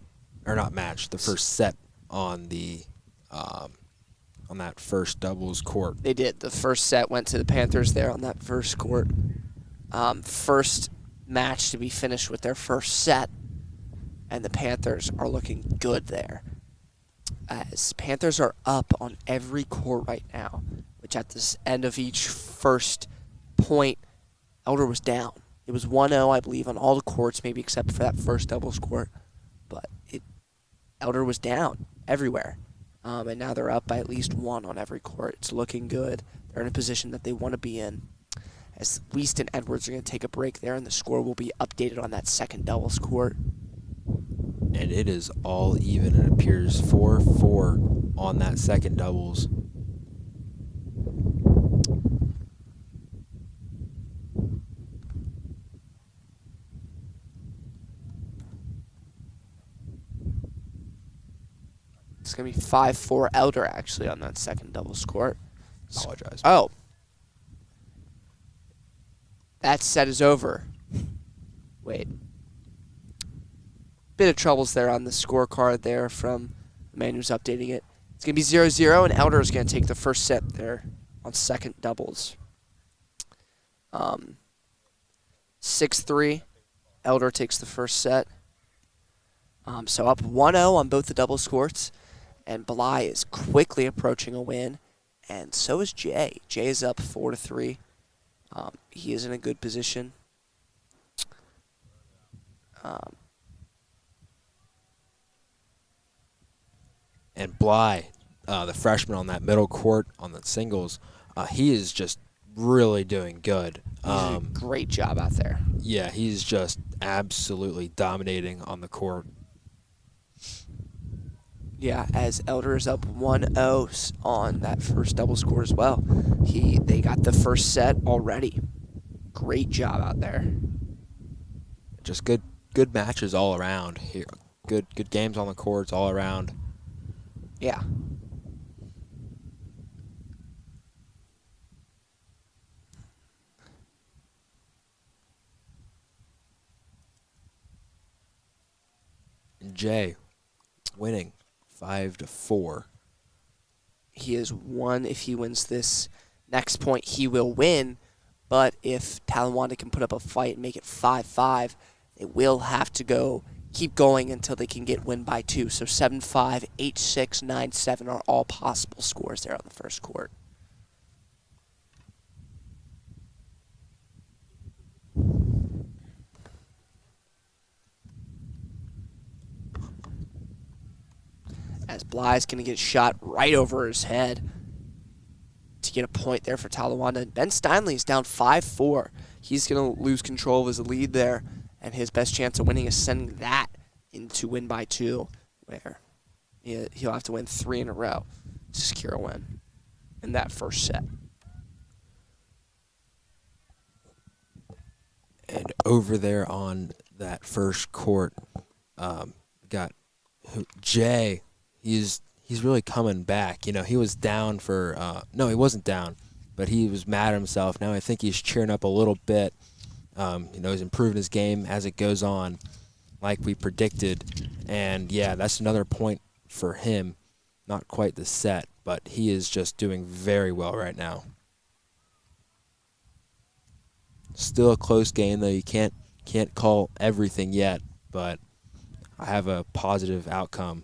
first set on that first doubles court. They did. The first set went to the Panthers there on that first court. First match to be finished with their first set, and the Panthers are looking good there. As Panthers are up on every court right now, which at this end of each first point, Elder was down. It was 1-0, I believe, on all the courts, maybe except for that first doubles court. But Elder was down everywhere. And now they're up by at least one on every court. It's looking good. They're in a position that they want to be in. As Weiss and Edwards are going to take a break there, and the score will be updated on that second doubles court. And it is all even. It appears 4-4 on that second doubles. going to be 5-4 Elder, actually, on that second doubles court. Apologize. Oh. That set is over. Wait. Bit of troubles there on the scorecard there from the man who's updating it. It's going to be 0-0, and Elder is going to take the first set there on second doubles. 6-3. Elder takes the first set. So up 1-0 on both the doubles courts, and Bly is quickly approaching a win, and so is Jay. Jay is up 4-3. He is in a good position. And Bly, the freshman on that middle court on the singles, he is just really doing good. He's a great job out there. Yeah, he's just absolutely dominating on the court. Yeah, as Elder is up 1-0 on that first doubles court as well. They got the first set already. Great job out there. Just good matches all around here. Good games on the courts all around. Yeah. And Jay winning 5-4. He is one. If he wins this next point, he will win. But if Talawanda can put up a fight and make it 5-5, they will have to keep going until they can get win by 2. So 7-5, 8-6, 9-7 are all possible scores there on the first court. As Bly's going to get shot right over his head to get a point there for Talawanda. And Ben Steinley is down 5-4. He's going to lose control of his lead there, and his best chance of winning is sending that into win by 2, where he'll have to win 3 in a row to secure a win in that first set. And over there on that first court, got Jay. He's really coming back. You know, he was down for no, he wasn't down, but he was mad at himself. Now I think he's cheering up a little bit. He's improving his game as it goes on, like we predicted. And yeah, that's another point for him. Not quite the set, but he is just doing very well right now. Still a close game, though. You can't call everything yet, but I have a positive outcome,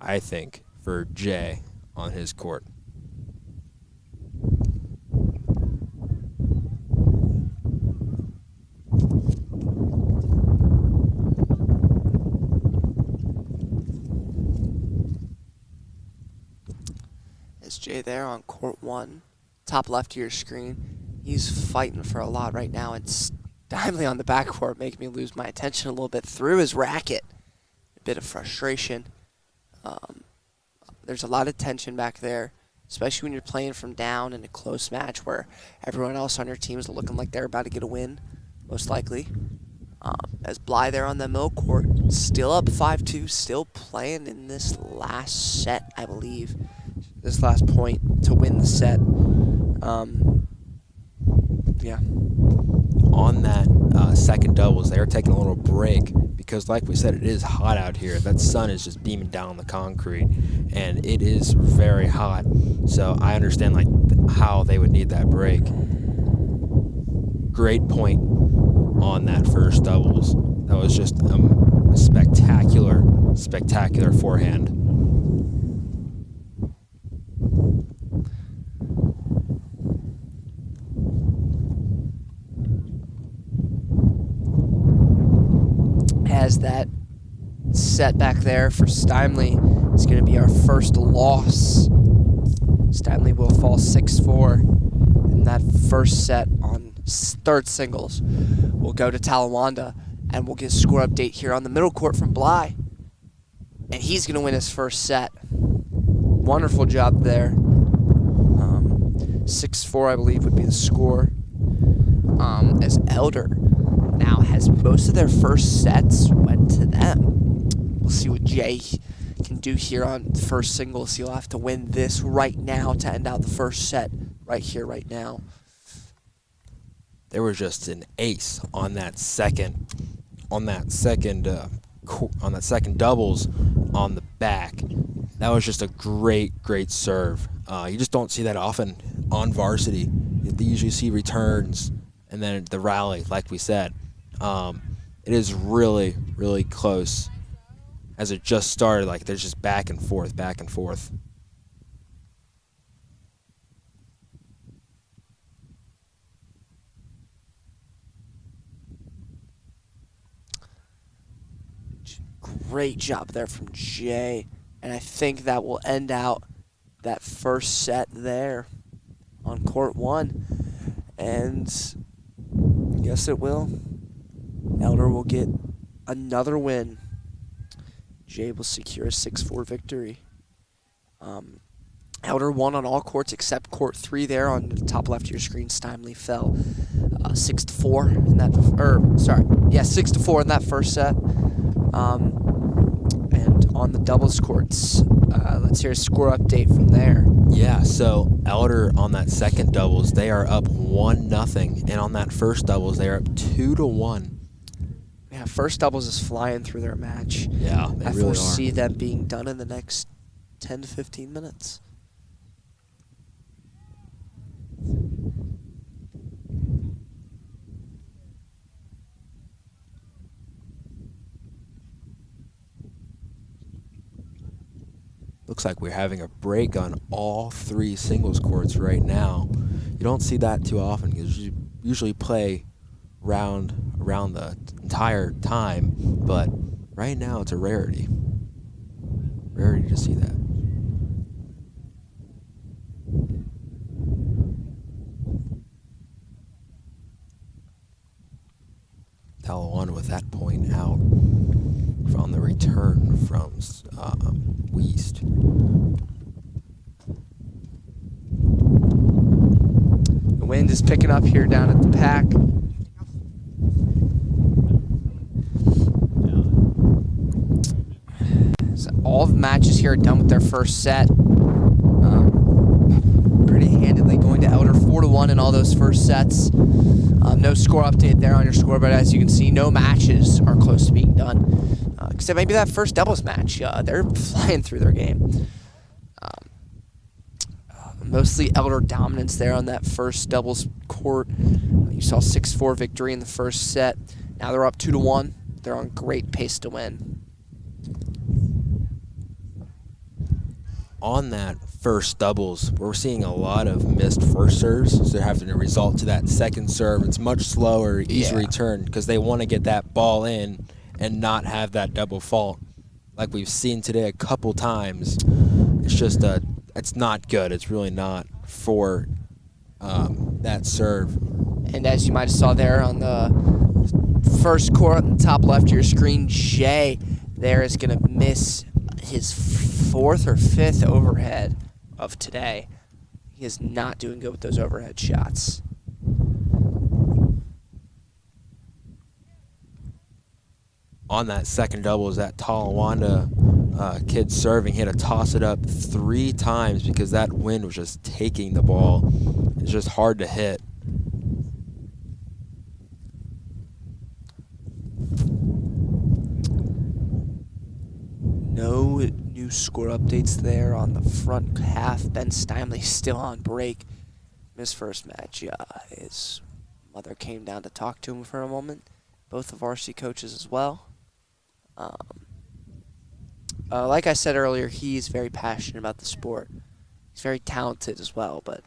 I think, for Jay on his court. Is Jay there on court 1, top left of your screen. He's fighting for a lot right now, and Steinley on the backcourt making me lose my attention a little bit through his racket. A bit of frustration. There's a lot of tension back there, especially when you're playing from down in a close match where everyone else on your team is looking like they're about to get a win, most likely. As Bly there on the middle court, still up 5-2, still playing in this last set, I believe. This last point to win the set. Yeah. On that second doubles, they are taking a little break because, like we said, it is hot out here. That sun is just beaming down on the concrete, and it is very hot. So I understand how they would need that break. Great point on that first doubles. That was just a spectacular forehand. As that set back there for Steinley is going to be our first loss. Steinley will fall 6-4 in that first set on third singles. We'll go to Talawanda, and we'll get a score update here on the middle court from Bly. And he's going to win his first set. Wonderful job there. 6-4, I believe, would be the score. As Elder now has most of their first sets went to them. We'll see what Jay can do here on first singles. He'll have to win this right now to end out the first set right here, right now. There was just an ace on that second doubles on the back. That was just a great serve. You just don't see that often on varsity. You usually see returns and then the rally, like we said. It is really close. As it just started, like there's just back and forth. Great job there from Jay. And I think that will end out that first set there on court 1. And yes, it will. Elder will get another win. Jay will secure a 6-4 victory. Elder won on all courts except court 3 there on the top left of your screen. Steinley fell 6-4 in that, 6-4 in that first set. And on the doubles courts, let's hear a score update from there. Yeah, so Elder on that second doubles, they are up 1-0, and on that first doubles, they are up 2-1. Yeah, first doubles is flying through their match. Yeah, they I really foresee are. them being done in the next 10 to 15 minutes. Looks like we're having a break on all 3 singles courts right now. You don't see that too often because you usually play around the entire time, but right now it's a rarity. Rarity to see that. Talawanda with that point out on the return from Weast. The wind is picking up here down at the pack. So all the matches here are done with their first set. Pretty handedly going to Elder 4-1 in all those first sets. No score update there on your score, but as you can see, no matches are close to being done. Except maybe that first doubles match. They're flying through their game. Mostly Elder dominance there on that first doubles court. You saw 6-4 victory in the first set. Now they're up 2-1. They're on great pace to win. On that first doubles, we're seeing a lot of missed first serves, so they're having to result to that second serve. It's much slower, easy return, because they want to get that ball in and not have that double fault. Like we've seen today a couple times, it's just it's not good. It's really not for that serve. And as you might have saw there on the first court on the top left of your screen, Jay there is going to miss his 4th or 5th overhead of today. He is not doing good with those overhead shots. On that second doubles, that Talawanda kid serving, he had to toss it up 3 times because that wind was just taking the ball. It's just hard to hit. No new score updates there on the front half. Ben Steinley still on break. His first match, his mother came down to talk to him for a moment. Both the varsity coaches as well. Like I said earlier, he's very passionate about the sport. He's very talented as well, but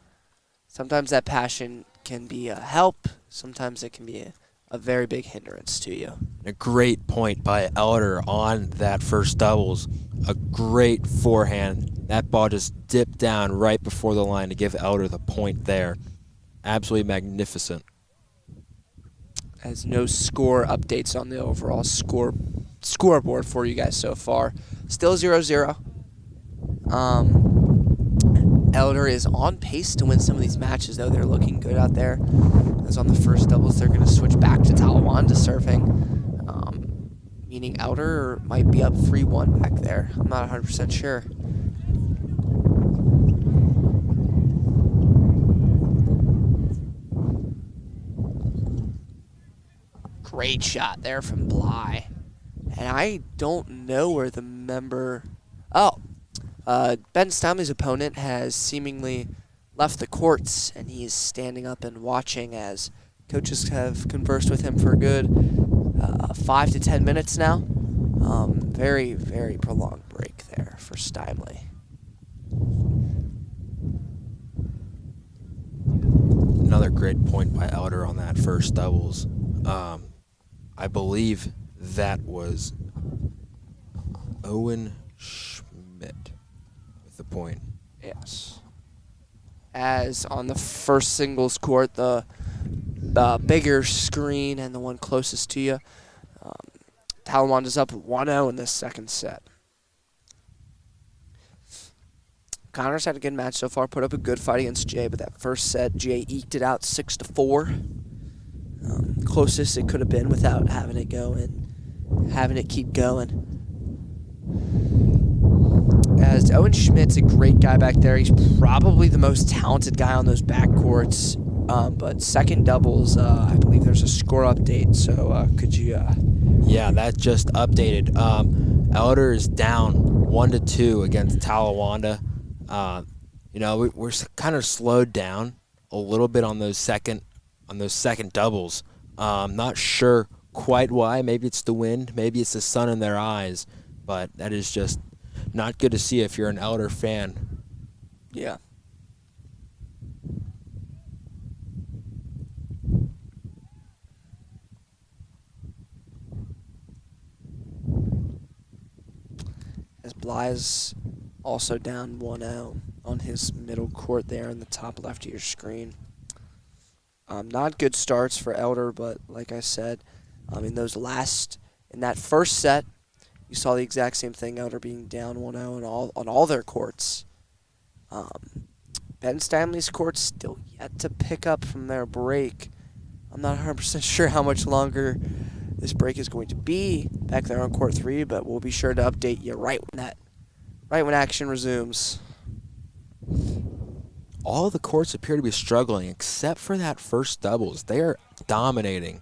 sometimes that passion can be a help. Sometimes it can be a very big hindrance to you. A great point by Elder on that first doubles. A great forehand. That ball just dipped down right before the line to give Elder the point there. Absolutely magnificent. Has no score updates on the overall scoreboard for you guys so far. Still 0-0. Elder is on pace to win some of these matches, though. They're looking good out there. As on the first doubles, they're going to switch back to Talawanda serving. meaning Elder might be up 3-1 back there. I'm not 100% sure. Great shot there from Bly. And I don't know where the member... Oh, Ben Stamley's opponent has seemingly left the courts, and he is standing up and watching as coaches have conversed with him for a good 5 to 10 minutes now. Very, very prolonged break there for Stimley. Another great point by Elder on that first doubles. I believe that was Owen Schmidt with the point. Yes. As on the first singles court, the bigger screen and the one closest to you, Talawanda's up 1-0 in this second set. Connor's had a good match so far, put up a good fight against Jay, but that first set, Jay eked it out 6-4. Closest it could have been without having it go and having it keep going. As Owen Schmidt's a great guy back there. He's probably the most talented guy on those backcourts. But second doubles, I believe there's a score update. So could you... Yeah, that just updated. Elder is down 1-2 against Talawanda. We're kind of slowed down a little bit on those second doubles. Not sure quite why. Maybe it's the wind. Maybe it's the sun in their eyes. But that is just not good to see if you're an Elder fan. Yeah. As Bly's also down 1-0 on his middle court there in the top left of your screen. Not good starts for Elder, but like I said, in that first set, you saw the exact same thing, Elder being down 1-0 on all their courts. Ben Stanley's court's still yet to pick up from their break. I'm not 100% sure how much longer this break is going to be back there on court 3, but we'll be sure to update you right when action resumes. All the courts appear to be struggling except for that first doubles. They are dominating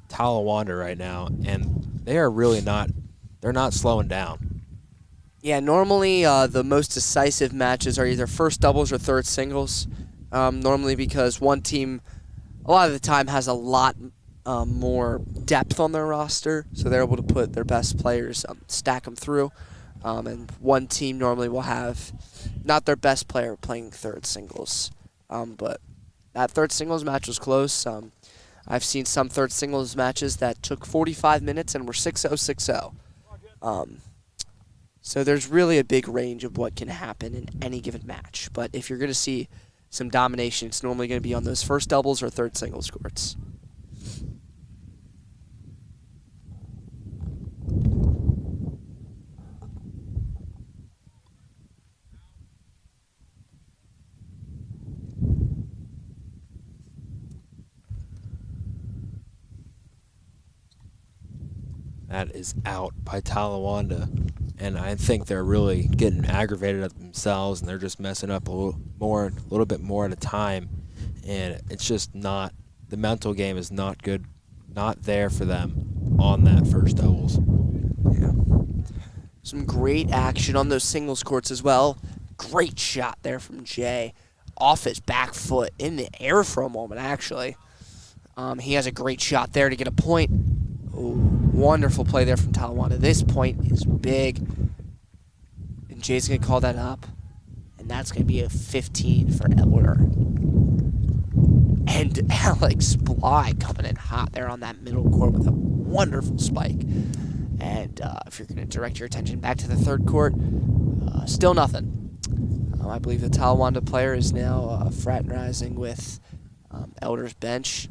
Talawanda right now, and they are really they're not slowing down. Yeah, normally the most decisive matches are either first doubles or third singles. Normally because one team, a lot of the time, has a lot more depth on their roster, so they're able to put their best players, stack them through. And one team normally will have not their best player playing third singles. But that third singles match was close. I've seen some third singles matches that took 45 minutes and were 6-0, 6-0. So there's really a big range of what can happen in any given match. But if you're going to see some domination, it's normally going to be on those first doubles or third singles courts. That is out by Talawanda, and I think they're really getting aggravated at themselves, and they're just messing up a little bit more at a time, and it's just not, the mental game is not good, not there for them on that first doubles. Yeah. Some great action on those singles courts as well. Great shot there from Jay, off his back foot, in the air for a moment actually. He has a great shot there to get a point. Ooh, wonderful play there from Talawanda. This point is big. And Jay's going to call that up. And that's going to be a 15 for Elder. And Alex Bly coming in hot there on that middle court with a wonderful spike. And if you're going to direct your attention back to the third court, still nothing. I believe the Talawanda player is now fraternizing with Elder's bench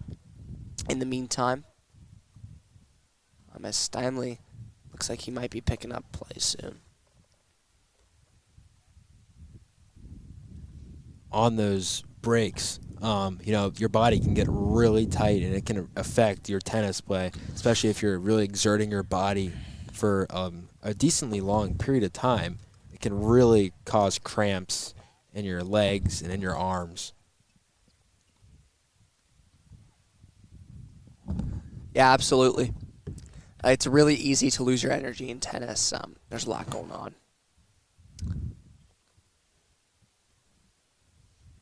in the meantime. As Steinley looks like he might be picking up play soon. On those breaks, your body can get really tight, and it can affect your tennis play, especially if you're really exerting your body for a decently long period of time, it can really cause cramps in your legs and in your arms. Yeah, absolutely. It's really easy to lose your energy in tennis. There's a lot going on.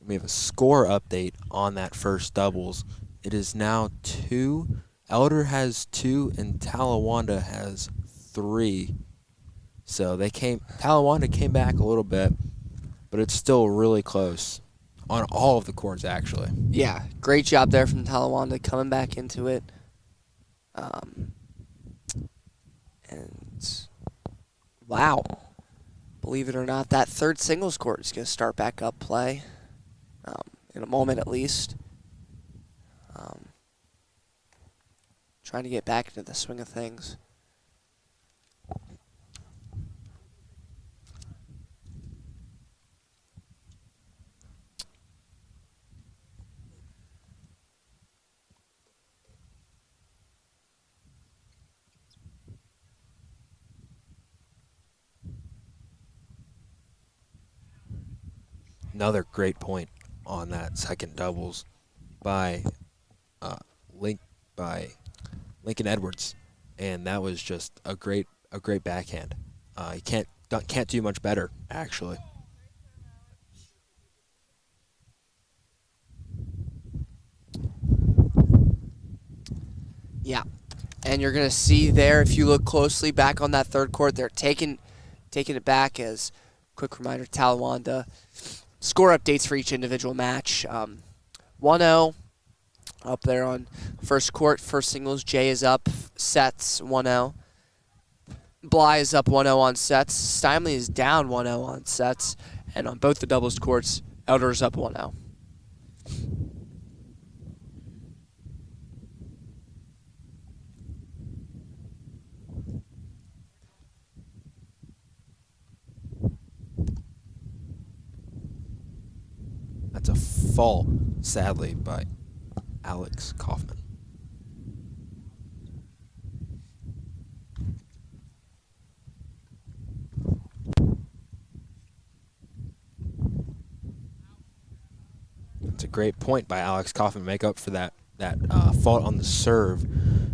We have a score update on that first doubles. It is now 2. Elder has 2 and Talawanda has 3. So Talawanda came back a little bit, but it's still really close on all of the courts actually. Yeah, great job there from Talawanda coming back into it. And wow, believe it or not, that third singles court is going to start back up play in a moment at least. Trying to get back into the swing of things. Another great point on that second doubles by Lincoln Edwards, and that was just a great backhand. You can't do much better actually. Yeah, and you're going to see there, if you look closely back on that third court, they're taking it back as, quick reminder, Talawanda. Score updates for each individual match. 1-0 up there on first court. First singles, Jay is up, sets 1-0. Bly is up 1-0 on sets. Steinley is down 1-0 on sets. And on both the doubles courts, Elder is up 1-0. That's a fault, sadly, by Alex Kaufman. It's a great point by Alex Kaufman to make up for that fault on the serve.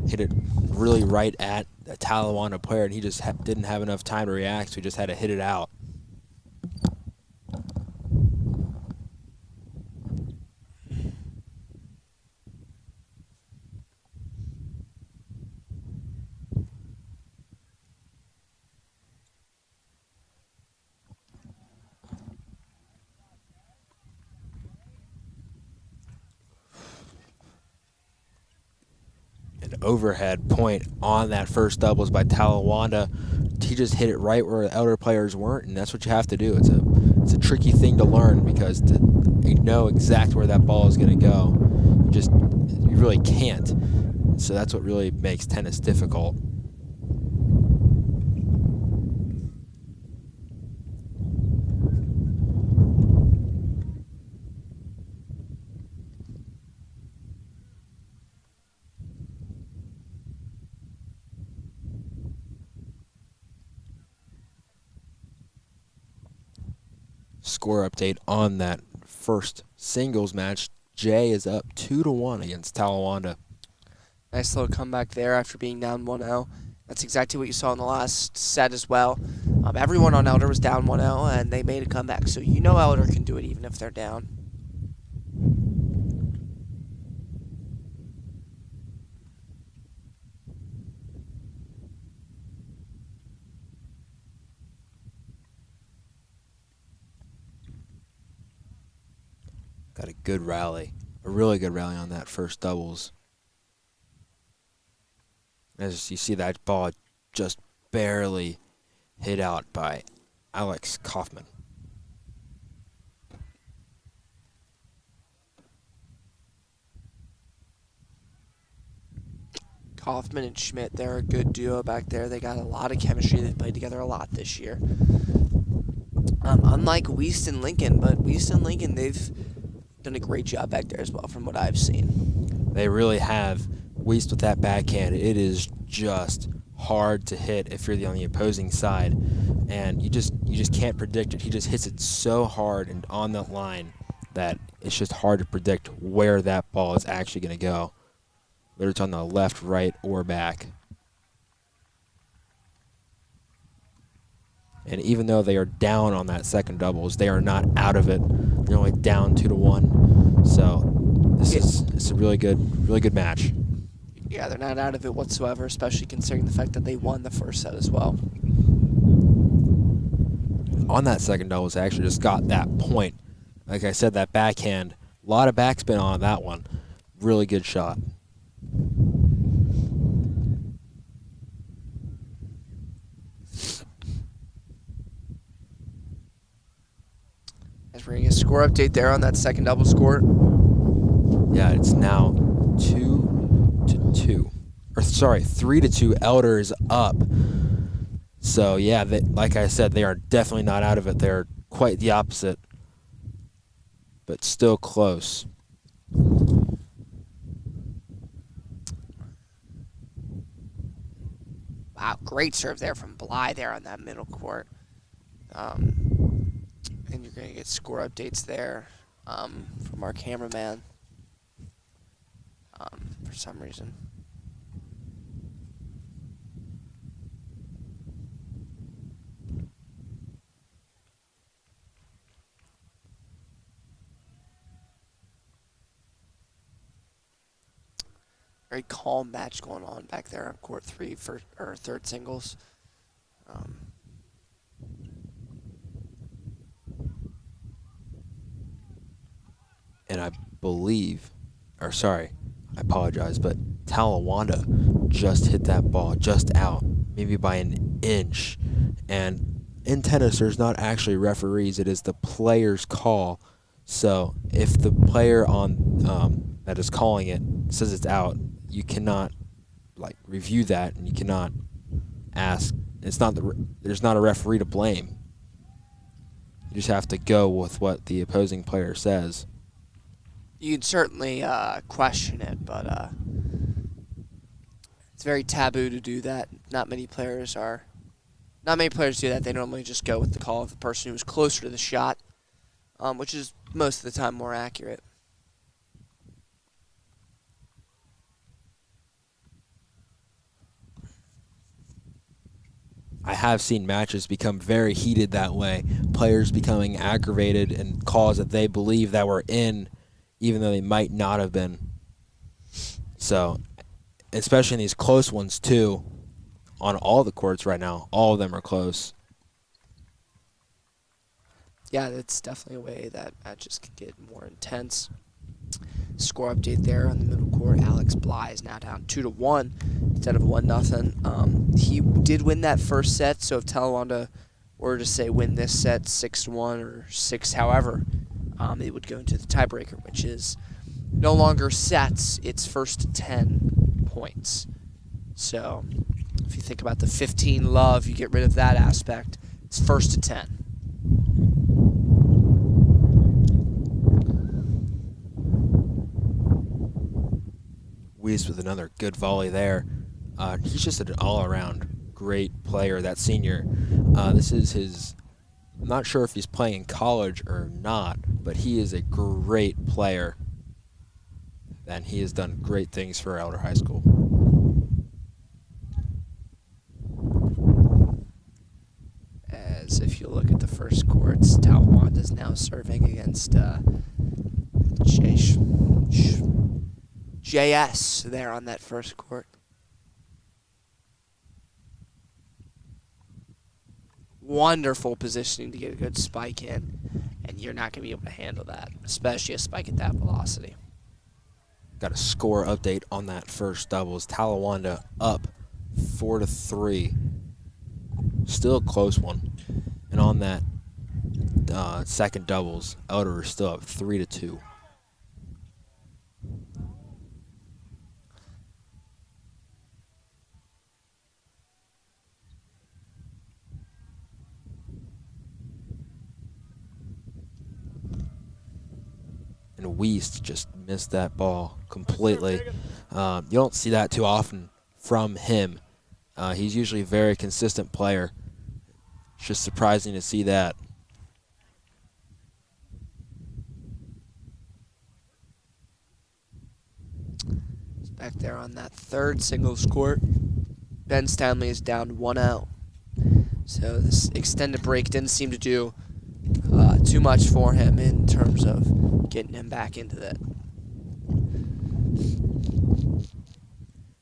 Hit it really right at the Talawanda player, and he just didn't have enough time to react, so he just had to hit it out. An overhead point on that first doubles by Talawanda. He just hit it right where the elder players weren't, and that's what you have to do. It's a tricky thing to learn because you know exactly where that ball is going to go. You really can't. So that's what really makes tennis difficult. Score update on that first singles match. Jay is up 2-1 against Talawanda. Nice little comeback there after being down 1-0. That's exactly what you saw in the last set as well. Everyone on Elder was down 1-0, and they made a comeback. So you know Elder can do it even if they're down. Got a good rally, a really good rally on that first doubles. As you see, that ball just barely hit out by Alex Kaufman. Kaufman and Schmidt, they're a good duo back there. They got a lot of chemistry. They've played together a lot this year. Unlike Wiest and Lincoln, but Wiest and Lincoln, they've done a great job back there as well from what I've seen. They really have. Wiest with that backhand, it is just hard to hit if you're on the opposing side, and you just can't predict it. He just hits it so hard and on that line that it's just hard to predict where that ball is actually going to go, whether it's on the left, right, or back. And even though they are down on that second doubles, they are not out of it. They're only down 2-1. So it's a really good match. Yeah, they're not out of it whatsoever, especially considering the fact that they won the first set as well. On that second doubles, they actually just got that point. Like I said, that backhand, a lot of backspin on that one. Really good shot. As we're getting a score update there on that second double score. Yeah, it's now 2-2. Or sorry, 3-2. Elder is up. So yeah, like I said, they are definitely not out of it. They're quite the opposite, but still close. Wow, great serve there from Bly there on that middle court. And you're going to get score updates there from our cameraman for some reason. Very calm match going on back there on court 3 for third singles. And I believe, or sorry, I apologize, but Talawanda just hit that ball just out, maybe by an inch. And in tennis, there's not actually referees. It is the player's call. So if the player on that is calling it says it's out, you cannot review that, and you cannot ask. There's not a referee to blame. You just have to go with what the opposing player says. You can certainly question it, but it's very taboo to do that. Not many players do that. They normally just go with the call of the person who's closer to the shot, which is most of the time more accurate. I have seen matches become very heated that way. Players becoming aggravated and calls that they believe that were in, even though they might not have been. So, especially in these close ones too, on all the courts right now, all of them are close. Yeah, that's definitely a way that matches can get more intense. Score update there on the middle court. Alex Bly is now down 2-1 instead of 1-0. He did win that first set, so if Talawanda were to say win this set 6-1 or 6, however, it would go into the tiebreaker, which is no longer sets, it's first to 10 points. So if you think about the 15 love, you get rid of that aspect, it's first to 10. Weiss with another good volley there. He's just an all-around great player, that senior. This is his, I'm not sure if he's playing in college or not, but he is a great player. And he has done great things for Elder High School. As if you look at the first courts, Talawanda is now serving against JS there on that first court. Wonderful positioning to get a good spike in, and you're not going to be able to handle that, especially a spike at that velocity. Got a score update on that first doubles. Talawanda up 4-3. Still a close one. And on that second doubles, Elder is still up 3-2. And Weiss just missed that ball completely. You don't see that too often from him. He's usually a very consistent player. It's just surprising to see that. Back there on that third singles court, Ben Stanley is down 1-0. So this extended break didn't seem to do too much for him in terms of getting him back into that.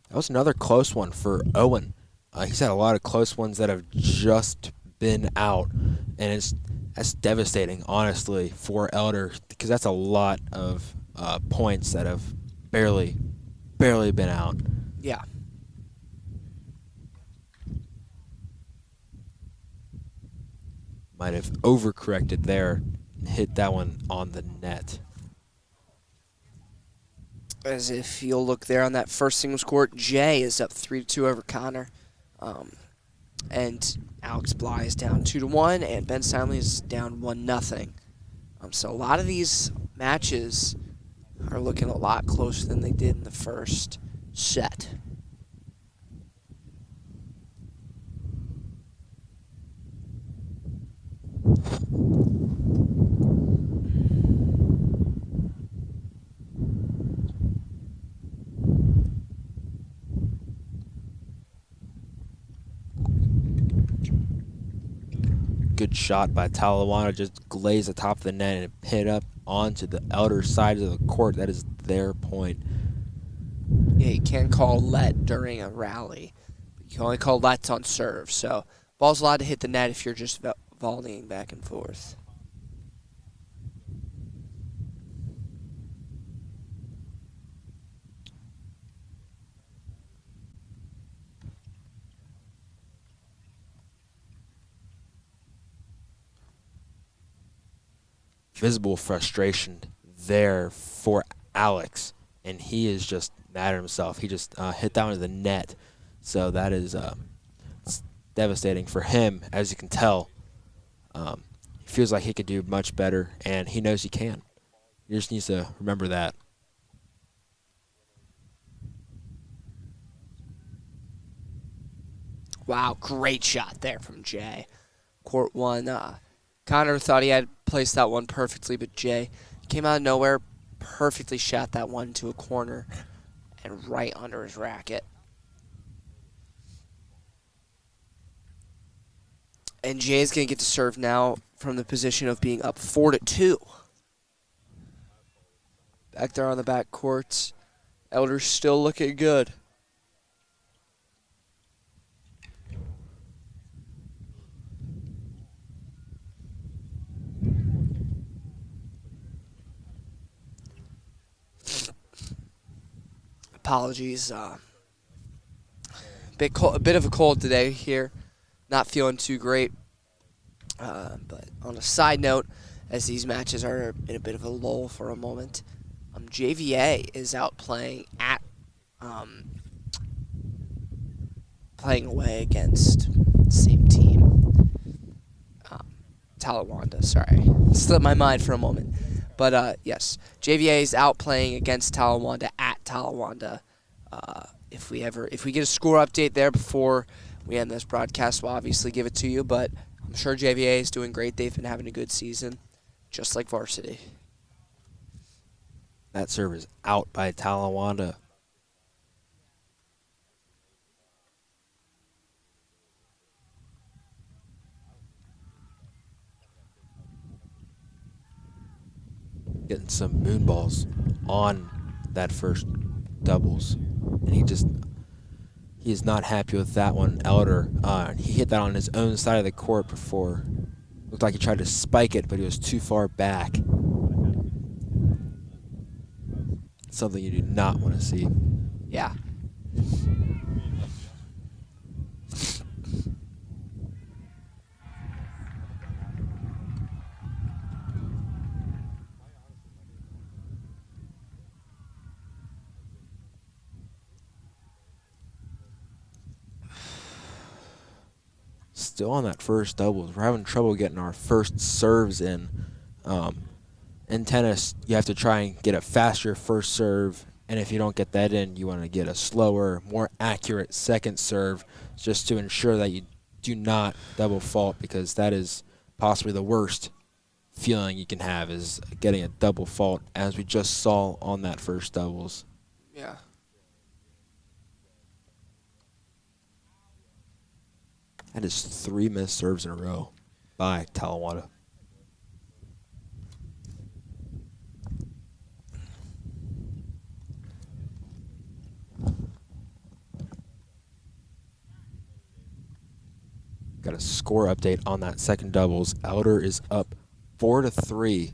That was another close one for Owen. He's had a lot of close ones that have just been out, and that's devastating, honestly, for Elder, because that's a lot of points that have barely been out. Yeah. Might have overcorrected there and hit that one on the net. As if you'll look there on that first singles court, Jay is up 3-2 over Connor. And Alex Bly is down 2-1, and Ben Stanley is down 1-0. So a lot of these matches are looking a lot closer than they did in the first set. Good shot by Talawanda, just glazed the top of the net and hit up onto the Elder side of the court. That is their point. Yeah, you can't call let during a rally. You can only call lets on serve. So ball's allowed to hit the net if you're just volleying back and forth. Visible frustration there for Alex, and he is just mad at himself. He just hit that one to the net, so that is it's devastating for him, as you can tell. He feels like he could do much better, and he knows he can. He just needs to remember that. Wow, great shot there from Jay. Court one. Connor thought he had placed that one perfectly, but Jay came out of nowhere, perfectly shot that one to a corner and right under his racket. And Jay's going to get to serve now from the position of being up 4-2. Back there on the back courts, Elder's still looking good. Apologies. A bit of a cold today here. Not feeling too great. But on a side note, as these matches are in a bit of a lull for a moment, JVA is out playing at playing away against the same team. Talawanda, sorry. Slipped my mind for a moment. But yes, JVA is out playing against Talawanda at Talawanda. If we get a score update there before we end this broadcast, we'll obviously give it to you. But I'm sure JVA is doing great. They've been having a good season, just like varsity. That serve is out by Talawanda. Getting some moon balls on that first doubles, and he is not happy with that one. Elder, he hit that on his own side of the court before. Looked like he tried to spike it, but he was too far back. Something you do not want to see. Yeah. Still on that first doubles. We're having trouble getting our first serves in. In tennis, you have to try and get a faster first serve And if you don't get that in, you want to get a slower, more accurate second serve just to ensure that you do not double fault, because that is possibly the worst feeling you can have, is getting a double fault, as we just saw on that first doubles. Yeah. That is 3 missed serves in a row by Talawanda. Got a score update on that second doubles. Elder is up 4-3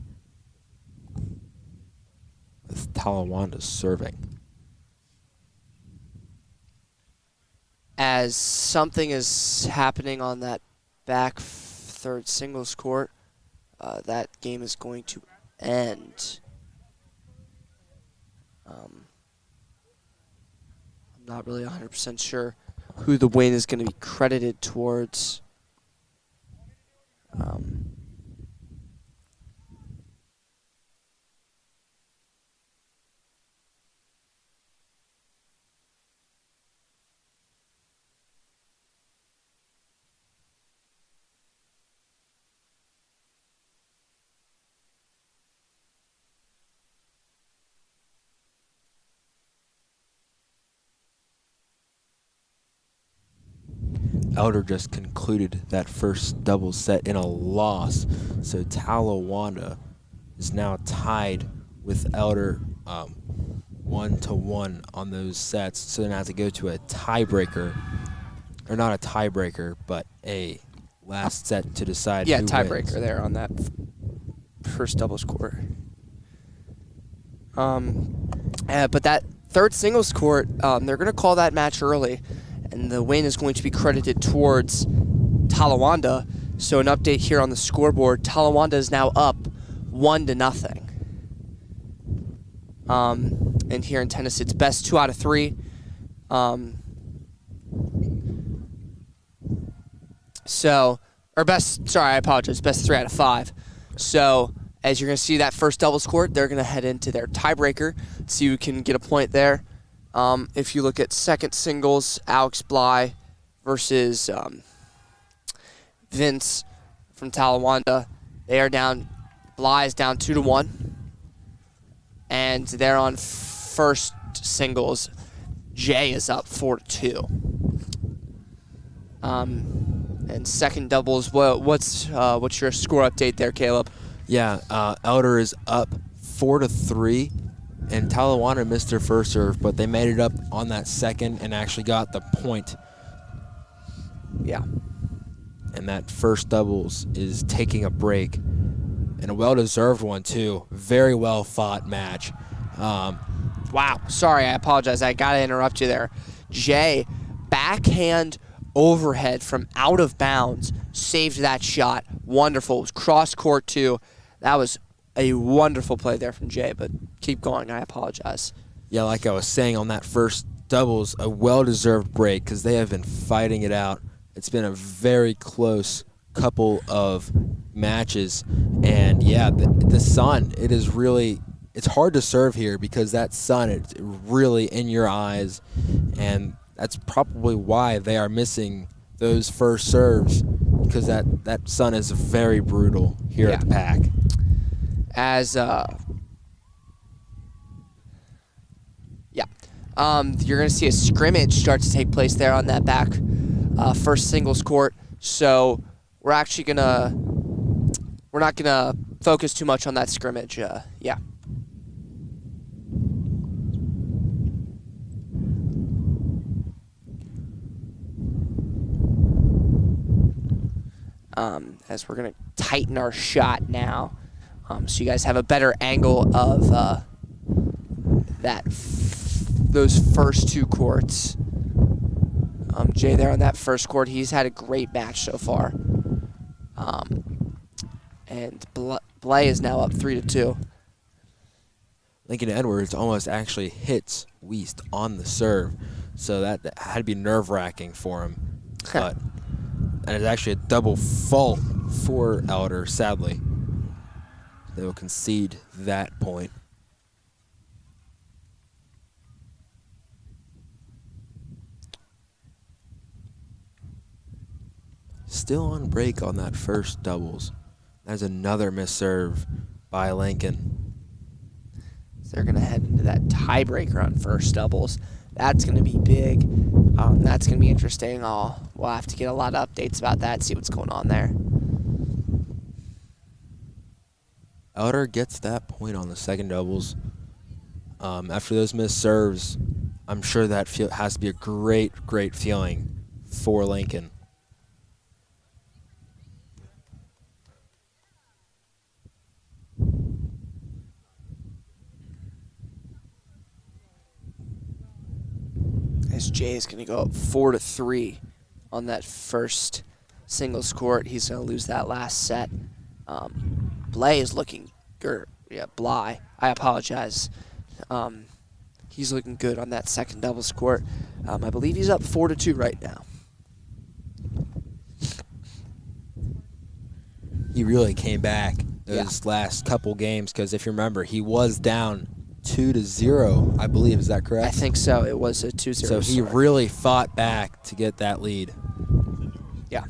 with Talawanda serving. As something is happening on that back third singles court, that game is going to end. I'm not really 100% sure who the win is going to be credited towards. Elder just concluded that first double set in a loss, so Talawanda is now tied with Elder 1-1 on those sets, so then has to go to a tiebreaker, or not a tiebreaker, but a last set to decide Yeah, who tiebreaker wins. there on that first doubles court. But that third singles court, they're going to call that match early, and the win is going to be credited towards Talawanda. So an update here on the scoreboard: Talawanda is now up 1-0. And here in tennis, it's best 2 out of 3. I apologize, best 3 out of 5. So as you're going to see that first doubles court, they're going to head into their tiebreaker, see who can get a point there. If you look at second singles, Alex Bly versus Vince from Talawanda, they are down. Bly is down 2-1, and they're on first singles. Jay is up 4-2. And second doubles, what's your score update there, Caleb? Yeah, Elder is up 4-3, and Talawanda missed their first serve, but they made it up on that second and actually got the point. Yeah. And that first doubles is taking a break, and a well-deserved one too. Very well fought match. Wow. Sorry, I apologize. I got to interrupt you there. Jay, backhand overhead from out of bounds, saved that shot. Wonderful. It was cross court too. That was a wonderful play there from Jay, but keep going. I apologize. Yeah, like I was saying on that first doubles, a well-deserved break because they have been fighting it out. It's been a very close couple of matches, and yeah, the sun, it's hard to serve here because that sun, it's really in your eyes, and that's probably why they are missing those first serves, because that sun is very brutal here at the Pack. As you're going to see a scrimmage start to take place there on that back first singles court. So we're not gonna focus too much on that scrimmage. As we're gonna tighten our shot now, so you guys have a better angle of those first two courts. Jay there on that first court, he's had a great match so far. And Blay is now up 3-2. Lincoln Edwards almost actually hits Wiest on the serve, so that had to be nerve-wracking for him. And it's actually a double fault for Elder, sadly. They will concede that point. still on break on that first doubles. There's another missed serve by Lincoln. So they're going to head into that tiebreaker on first doubles. That's going to be big. That's going to be interesting. We'll have to get a lot of updates about that, see what's going on there. Elder gets that point on the second doubles. After those missed serves, I'm sure that has to be a great, great feeling for Lincoln. As Jay is going to go up 4-3 on that first singles court. He's going to lose that last set. Blay is looking good. Yeah, Bly. I apologize. He's looking good on that second doubles court. I believe he's up 4-2 right now. He really came back those last couple games because if you remember, he was down 2-0, I believe. Is that correct? I think so. It was a 2-0. So he really fought back to get that lead. Yeah.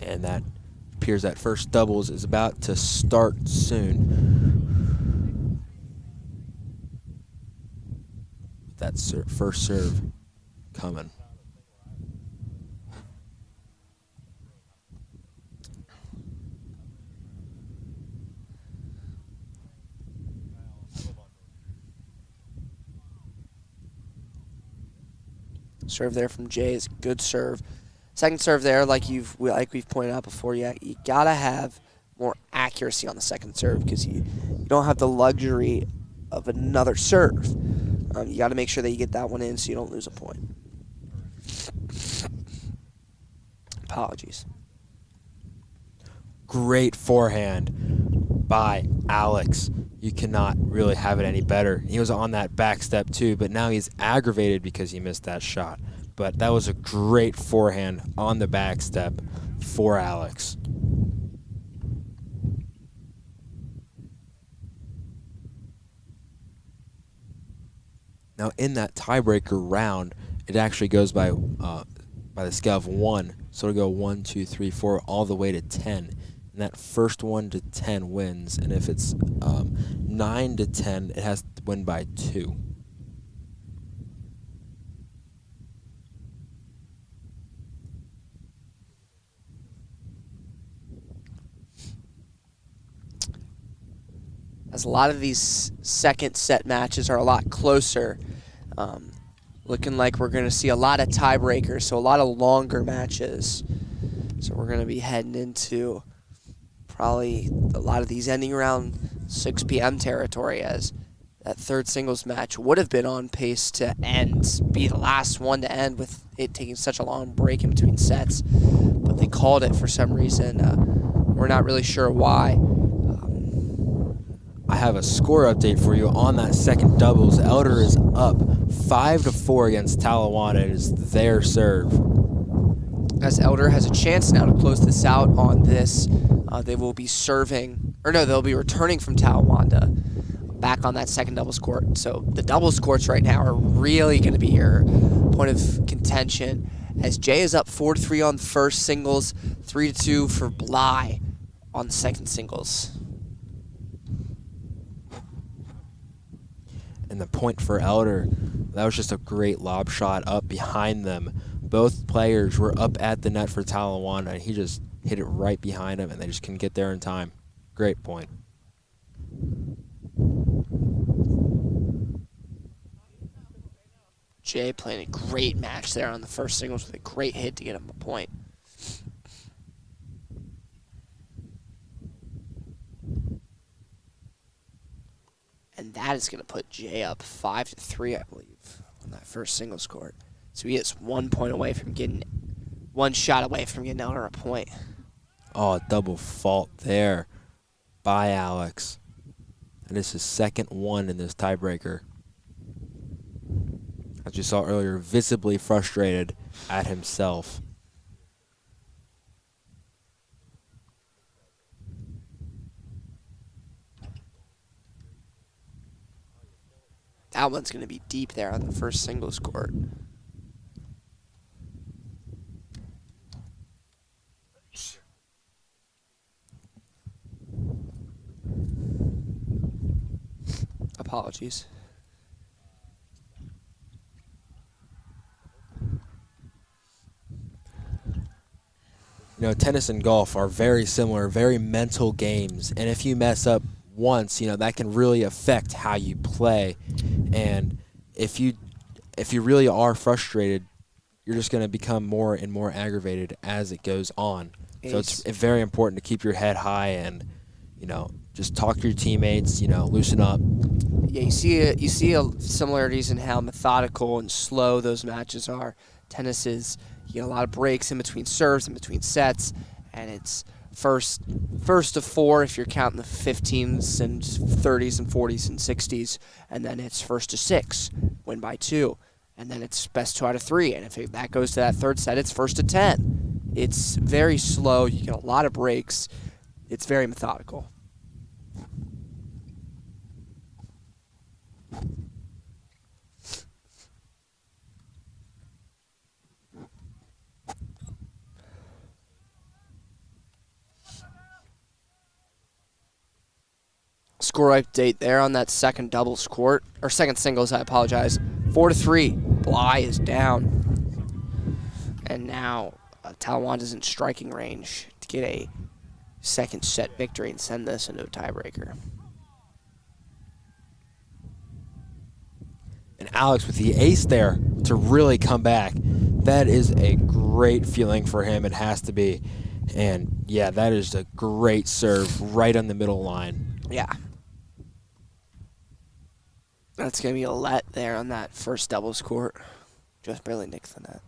And that appears that first doubles is about to start soon. That first serve coming. Serve there from Jay is a good serve. Second serve there, like we've pointed out before, you gotta have more accuracy on the second serve because you don't have the luxury of another serve. You got to make sure that you get that one in so you don't lose a point. Apologies. Great forehand by Alex. You cannot really have it any better. He was on that back step too, but now he's aggravated because he missed that shot. But that was a great forehand on the back step for Alex. Now in that tiebreaker round, it actually goes by the scale of 1. So it'll go 1, 2, 3, 4, all the way to 10. And that first 1 to 10 wins. And if it's 9 to 10, it has to win by 2. As a lot of these second set matches are a lot closer, looking like we're going to see a lot of tiebreakers, so a lot of longer matches. So we're going to be heading into probably a lot of these ending around 6 p.m. territory, as that third singles match would have been on pace to be the last one to end with it taking such a long break in between sets. But they called it for some reason. We're not really sure why. I have a score update for you on that second doubles. Elder is up 5-4 against Talawanda. It is their serve. As Elder has a chance now to close this out on this, they will be they'll be returning from Talawanda back on that second doubles court. So the doubles courts right now are really going to be your point of contention, as Jay is up 4-3 on the first singles, 3-2 for Bly on the second singles. And the point for Elder, that was just a great lob shot up behind them. Both players were up at the net for Talawanda, and he just hit it right behind him, and they just couldn't get there in time. Great point. Jay playing a great match there on the first singles with a great hit to get him a point. And that is going to put Jay up 5-3, I believe, on that first singles court. So he is 1 point away from getting, one shot away from getting Elder a point. Oh, a double fault there by Alex. And it's his second one in this tiebreaker. As you saw earlier, visibly frustrated at himself. That one's going to be deep there on the first singles court. Apologies. Tennis and golf are very similar, very mental games. And if you mess up once, that can really affect how you play. And if you really are frustrated, you're just going to become more and more aggravated as it goes on. So it's very important to keep your head high and, just talk to your teammates, loosen up. Yeah, you see similarities in how methodical and slow those matches are. Tennis is, you get a lot of breaks in between serves, in between sets, and it's first to 4 if you're counting the 15s and 30s and 40s and 60s, and then it's first to 6, win by 2, and then it's best 2 out of 3, and if that goes to that third set, it's first to 10. It's very slow. You get a lot of breaks. It's very methodical. Score update there on that second doubles court, or second singles, I apologize. 4-3, Bly is down. And now Talawanda's in striking range to get a second set victory and send this into a tiebreaker. And Alex with the ace there to really come back. That is a great feeling for him. It has to be. And, yeah, that is a great serve right on the middle line. Yeah. That's going to be a let there on that first doubles court. Just barely nicks the net.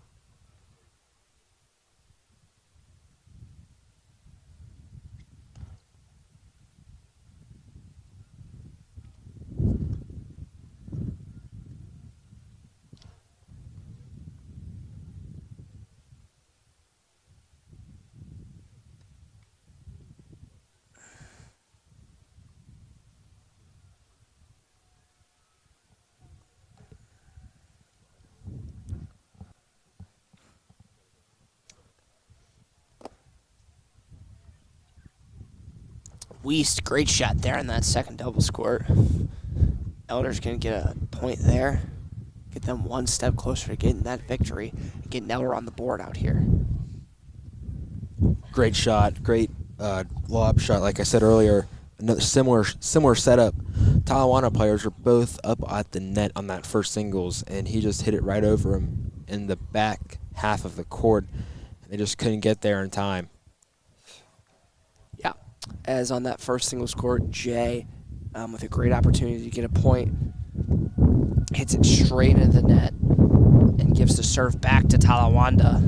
Weist, great shot there in that second doubles court. Elder's going to get a point there. Get them one step closer to getting that victory and getting Elder on the board out here. Great shot, great lob shot. Like I said earlier, another similar setup. Talawanda players were both up at the net on that first singles, and he just hit it right over him in the back half of the court. They just couldn't get there in time. Yeah, as on that first singles court, Jay, with a great opportunity to get a point, hits it straight into the net and gives the serve back to Talawanda.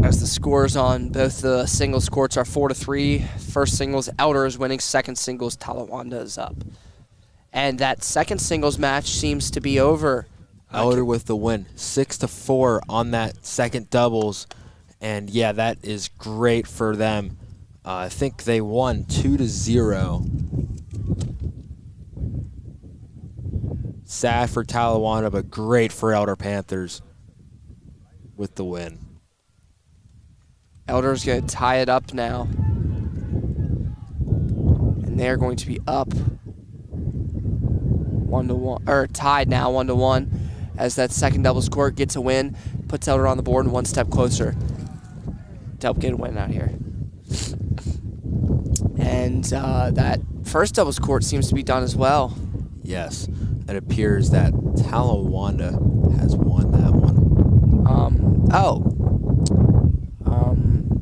As the scores on both the singles courts are 4-3. First singles, Elder is winning. Second singles, Talawanda is up. And that second singles match seems to be over. Elder with the win, 6-4 on that second doubles. And, yeah, that is great for them. I think they won 2-0. Sad for Talawanda, but great for Elder Panthers with the win. Elder's going to tie it up now. And they're going to be up 1-1, or tied now 1-1, as that second doubles court gets a win, puts Elder on the board and one step closer to help get a win out here. And that first doubles court seems to be done as well. Yes, it appears that Talawanda has won that one.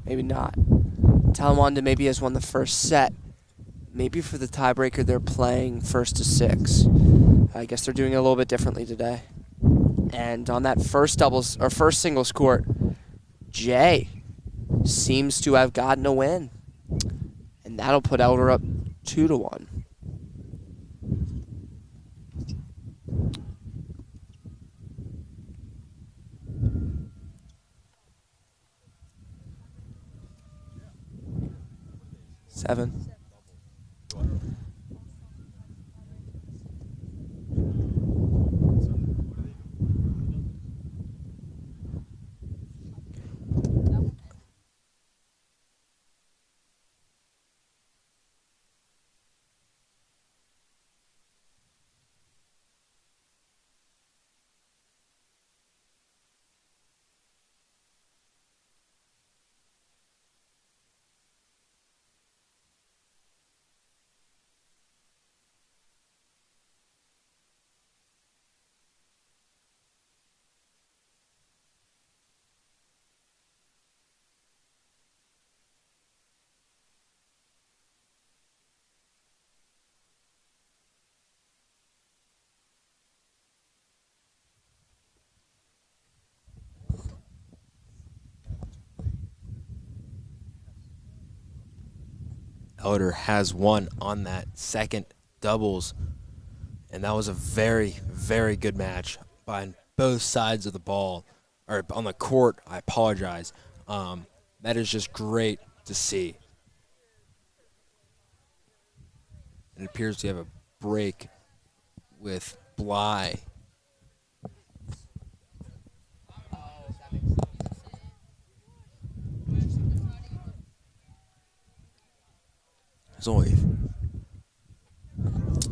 Maybe not. Talawanda maybe has won the first set. Maybe for the tiebreaker they're playing first to 6. I guess they're doing it a little bit differently today. And on that first doubles or first singles court, Jay seems to have gotten a win. And that'll put Elder up 2-1. 7. Elder has won on that second doubles, and that was a very, very good match by both sides of the ball, or on the court. I apologize. That is just great to see. It appears we have a break with Bly. There's only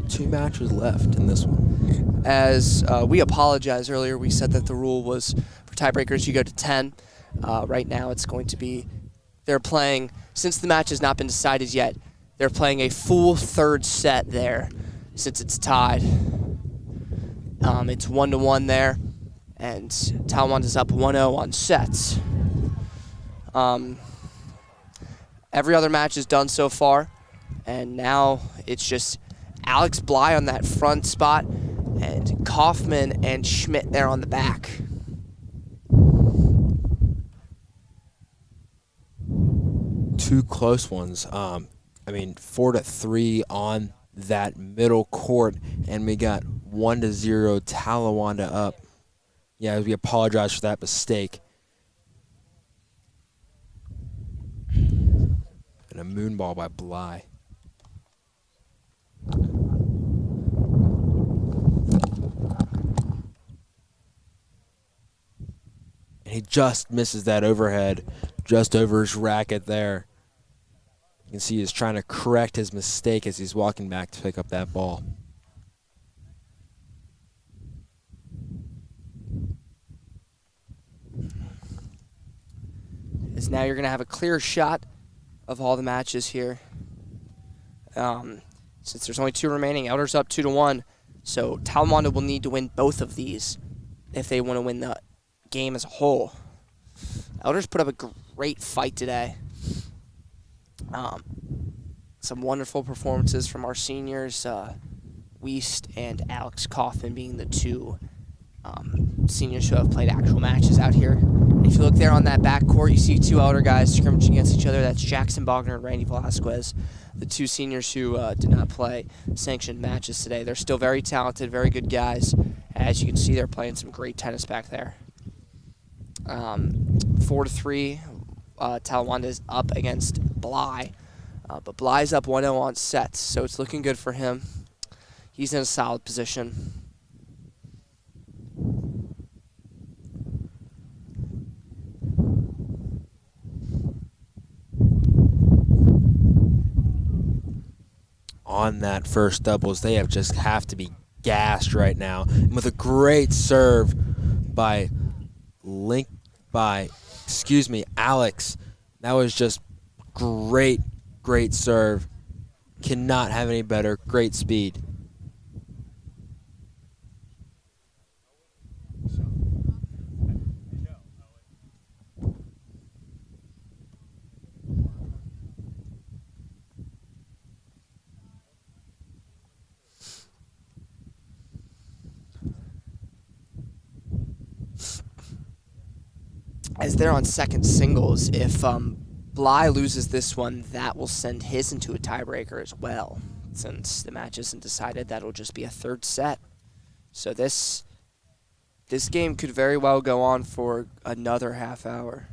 2 matches left in this one. As we apologize earlier, we said that the rule was for tiebreakers you go to 10. Right now it's going to be, they're playing, since the match has not been decided yet, they're playing a full third set there since it's tied. It's 1-1 there, and Talawanda's up 1-0 on sets. Every other match is done so far, and now it's just Alex Bly on that front spot and Kaufman and Schmidt there on the back. Two close ones. 4-3 on that middle court, and we got 1-0 Talawanda up. Yeah, we apologize for that mistake. And a moon ball by Bly. And he just misses that overhead, just over his racket there. You can see he's trying to correct his mistake as he's walking back to pick up that ball. As now you're going to have a clear shot of all the matches here. Since there's only 2 remaining, Elder's up 2-1. So Talawanda will need to win both of these if they want to win the game as a whole. Elder's put up a great fight today. Some wonderful performances from our seniors, Wiest and Alex Kaufman being the 2 seniors who have played actual matches out here. And if you look there on that back court, you see 2 Elder guys scrimmaging against each other. That's Jackson Bogner and Randy Velasquez, the 2 seniors who did not play sanctioned matches today. They're still very talented, very good guys. As you can see, they're playing some great tennis back there. 4-3, Talawanda is up against Bly. But Bly's up 1-0 on sets, so it's looking good for him. He's in a solid position. On that first doubles, they have to be gassed right now. And with a great serve by Alex. That was just great serve. Cannot have any better. Great speed. As they're on second singles, if Bly loses this one, that will send his into a tiebreaker as well. Since the match isn't decided, that'll just be a third set. So this game could very well go on for another half hour.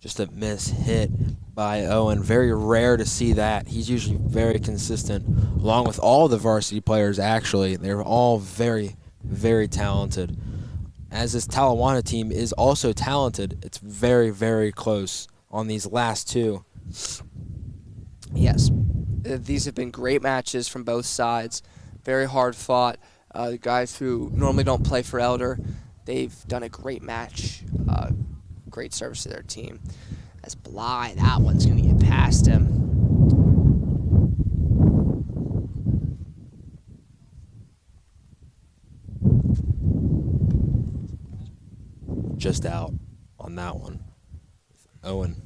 Just a miss hit by Owen. Very rare to see that. He's usually very consistent, along with all the varsity players, actually. They're all very, very talented. As this Talawanda team is also talented, it's very, very close on these last two. Yes, these have been great matches from both sides. Very hard fought. The guys who normally don't play for Elder, they've done a great match. Great service to their team. As Bly, that one's going to get past him. Just out on that one. Owen.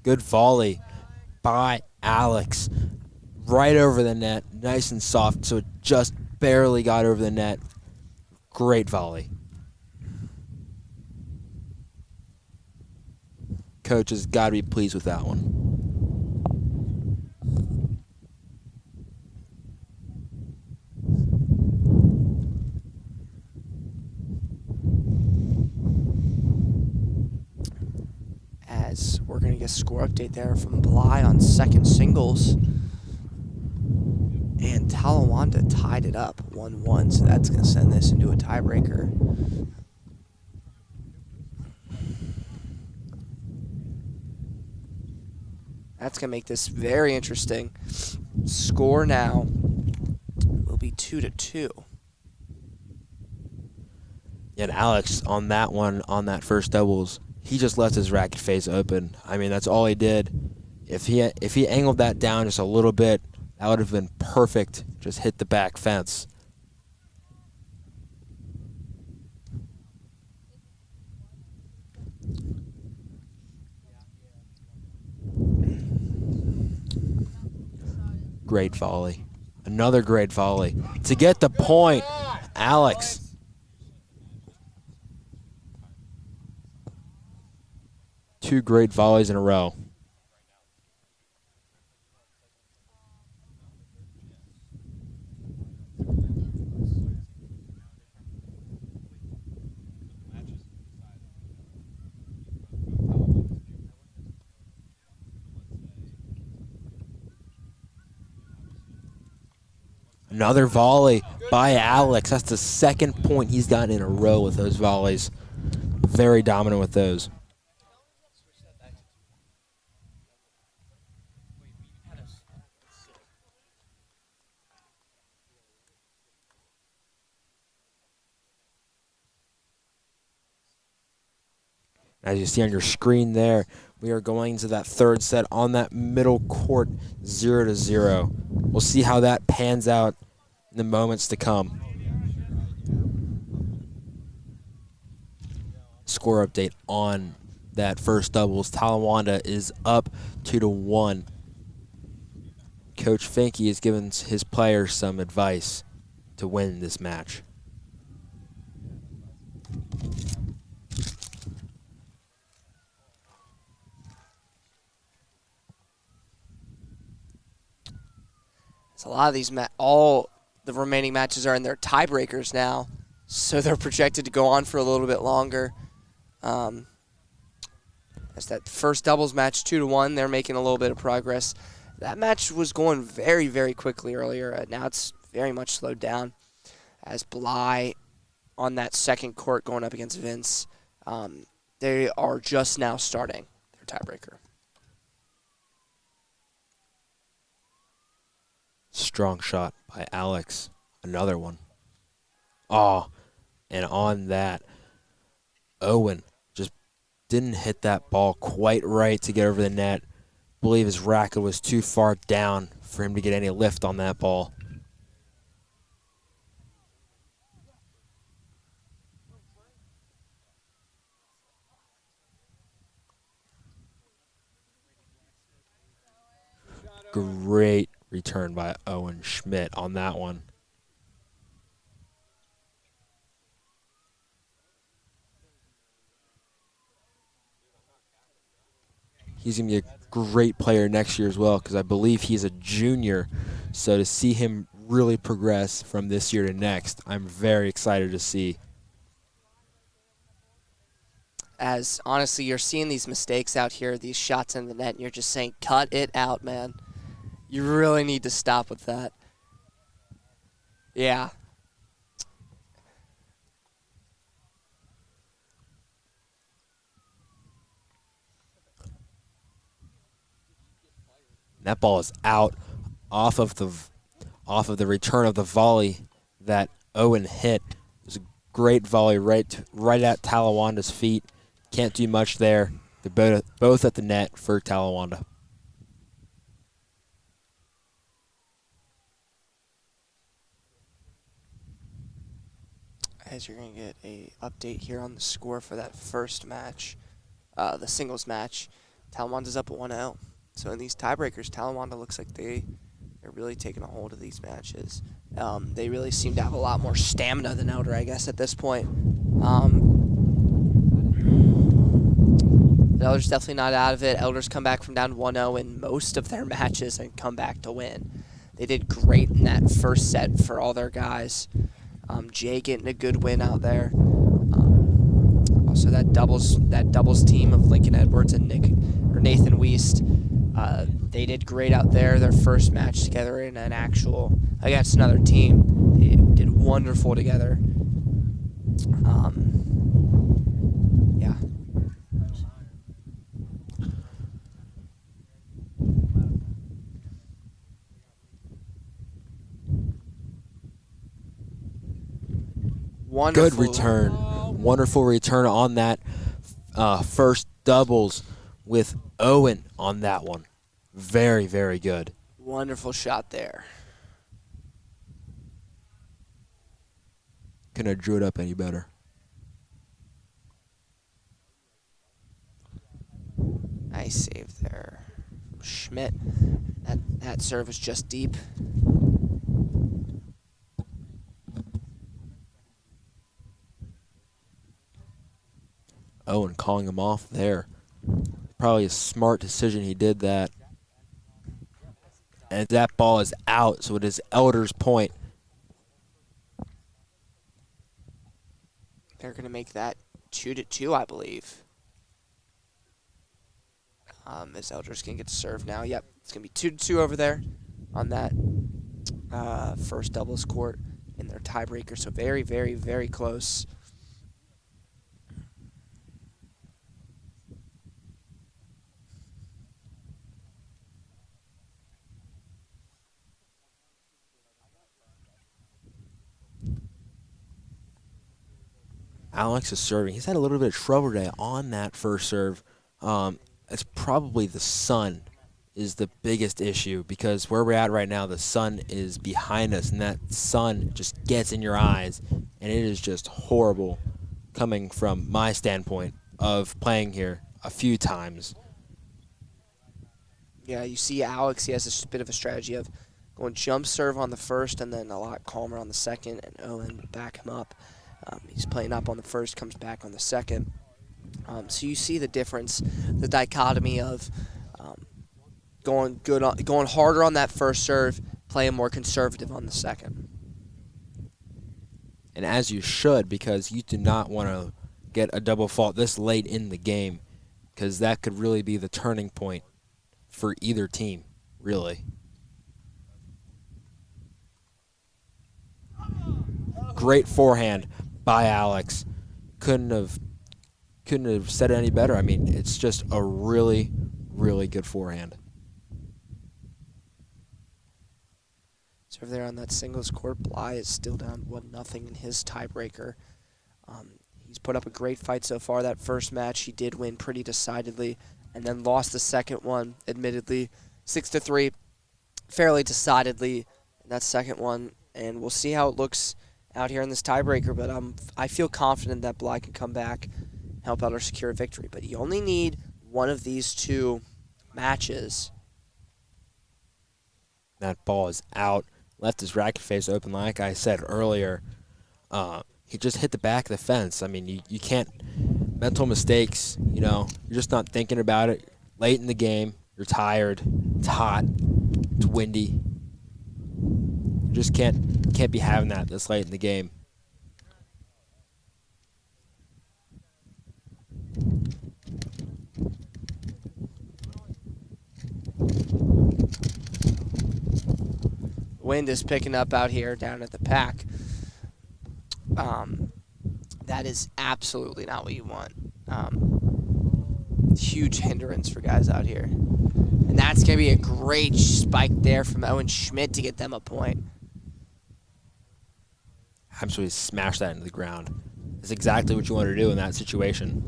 Good volley by Alex. Right over the net. Nice and soft, so it just barely got over the net. Great volley. Coach has got to be pleased with that one. As we're going to get a score update there from Bly on second singles. And Talawanda tied it up 1-1, so that's going to send this into a tiebreaker. That's going to make this very interesting. Score now will be 2-2. And Alex, on that one, on that first doubles, he just left his racket face open. I mean, that's all he did. If he angled that down just a little bit, that would have been perfect. Just hit the back fence. Great volley. Another great volley. To get the point, Alex. Two great volleys in a row. Another volley by Alex. That's the second point he's gotten in a row with those volleys. Very dominant with those. As you see on your screen there, we are going to that third set on that middle court, 0-0. We'll see how that pans out in the moments to come. Score update on that first doubles. Talawanda is up 2-1. Coach Finke has given his players some advice to win this match. So a lot of these, all the remaining matches are in their tiebreakers now, so they're projected to go on for a little bit longer. As that first doubles match, 2-1, they're making a little bit of progress. That match was going very, very quickly earlier. Now it's very much slowed down. As Bly on that second court going up against Vince, they are just now starting their tiebreaker. Strong shot by Alex. Another one. Oh, and on that, Owen just didn't hit that ball quite right to get over the net. I believe his racket was too far down for him to get any lift on that ball. Great return by Owen Schmidt on that one. he's going to be a great player next year as well, because I believe he's a junior. So to see him really progress from this year to next, I'm very excited to see. As honestly, you're seeing these mistakes out here, these shots in the net, and you're just saying, cut it out, man. You really need to stop with that. Yeah. That ball is out off of the return of the volley that Owen hit. It was a great volley right at Talawanda's feet. Can't do much there. They're both at the net for Talawanda. As you're going to get a update here on the score for that first match, the singles match, Talawanda's up at 1-0. So in these tiebreakers, Talawanda looks like they're really taking a hold of these matches. They really seem to have a lot more stamina than Elder, I guess, at this point. But Elder's definitely not out of it. Elder's come back from down 1-0 in most of their matches and come back to win. They did great in that first set for all their guys. Jay getting a good win out there. Also that doubles team of Lincoln Edwards and Nathan Weist. They did great out there. Their first match together in an actual against another team. They did wonderful together. Yeah. Wonderful. Good return. Wonderful return on that first doubles with Owen on that one. Very, very good. Wonderful shot there. Couldn't have drew it up any better. Nice save there from Schmidt. That serve was just deep. Owen calling him off there. Probably a smart decision he did that. And that ball is out, so it is Elder's point. They're going to make that 2-2, I believe. As Elder's going to get served now. Yep, it's going to be 2-2 over there on that first doubles court in their tiebreaker. So very, very, very close. Alex is serving. He's had a little bit of trouble today on that first serve. It's probably the sun is the biggest issue, because where we're at right now, the sun is behind us, and that sun just gets in your eyes, and it is just horrible coming from my standpoint of playing here a few times. Yeah, you see Alex, he has a bit of a strategy of going jump serve on the first and then a lot calmer on the second, and Owen would back him up. He's playing up on the first, comes back on the second. So you see the difference, the dichotomy of going harder on that first serve, playing more conservative on the second. And as you should, because you do not want to get a double fault this late in the game, because that could really be the turning point for either team, really. Great forehand by Alex. Couldn't have said it any better. I mean, it's just a really, really good forehand. So over there on that singles court, Bly is still down 1-0 in his tiebreaker. He's put up a great fight so far. That first match he did win pretty decidedly, and then lost the second one, admittedly, 6-3, fairly decidedly in that second one. And we'll see how it looks out here in this tiebreaker, but I feel confident that Bly can come back, help out or secure a victory. But you only need one of these two matches. That ball is out. Left his racket face open, like I said earlier. He just hit the back of the fence. I mean, you can't, mental mistakes, you're just not thinking about it. late in the game, you're tired, it's hot, it's windy. You just can't be having that this late in the game. Wind is picking up out here down at the pack. That is absolutely not what you want. Huge hindrance for guys out here. And that's going to be a great spike there from Owen Schmidt to get them a point. Absolutely smash that into the ground. That's exactly what you want to do in that situation.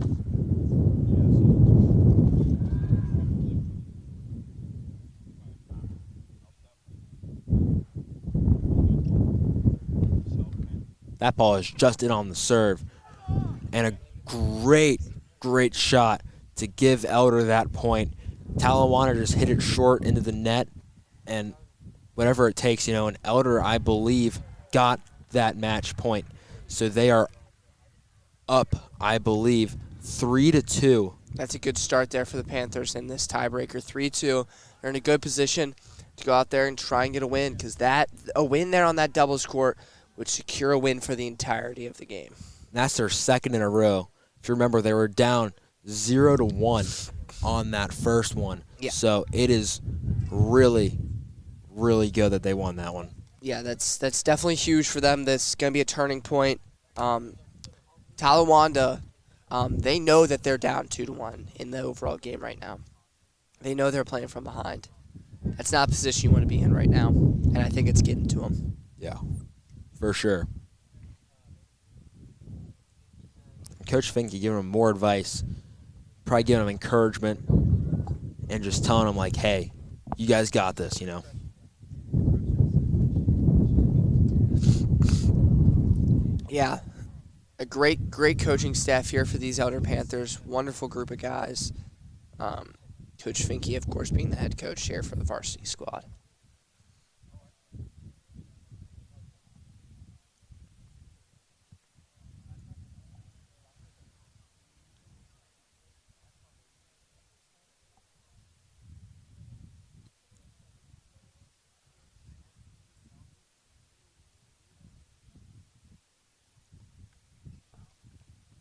That ball is just in on the serve. And a great shot to give Elder that point. Talawanda just hit it short into the net, and whatever it takes, and Elder, I believe, got that match point. So they are up, I believe, 3-2. That's a good start there for the Panthers in this tiebreaker. 3-2. They're in a good position to go out there and try and get a win, because a win there on that doubles court would secure a win for the entirety of the game. That's their second in a row. If you remember, they were down 0-1 on that first one. Yeah. So it is really, really good that they won that one. Yeah, that's definitely huge for them. That's going to be a turning point. Talawanda, they know that they're down 2-1 in the overall game right now. They know they're playing from behind. That's not a position you want to be in right now, and I think it's getting to them. Yeah, for sure. Coach Finke giving them more advice, probably giving them encouragement, and just telling them, like, hey, you guys got this, Yeah, a great coaching staff here for these Elder Panthers. Wonderful group of guys. Coach Finke, of course, being the head coach here for the varsity squad.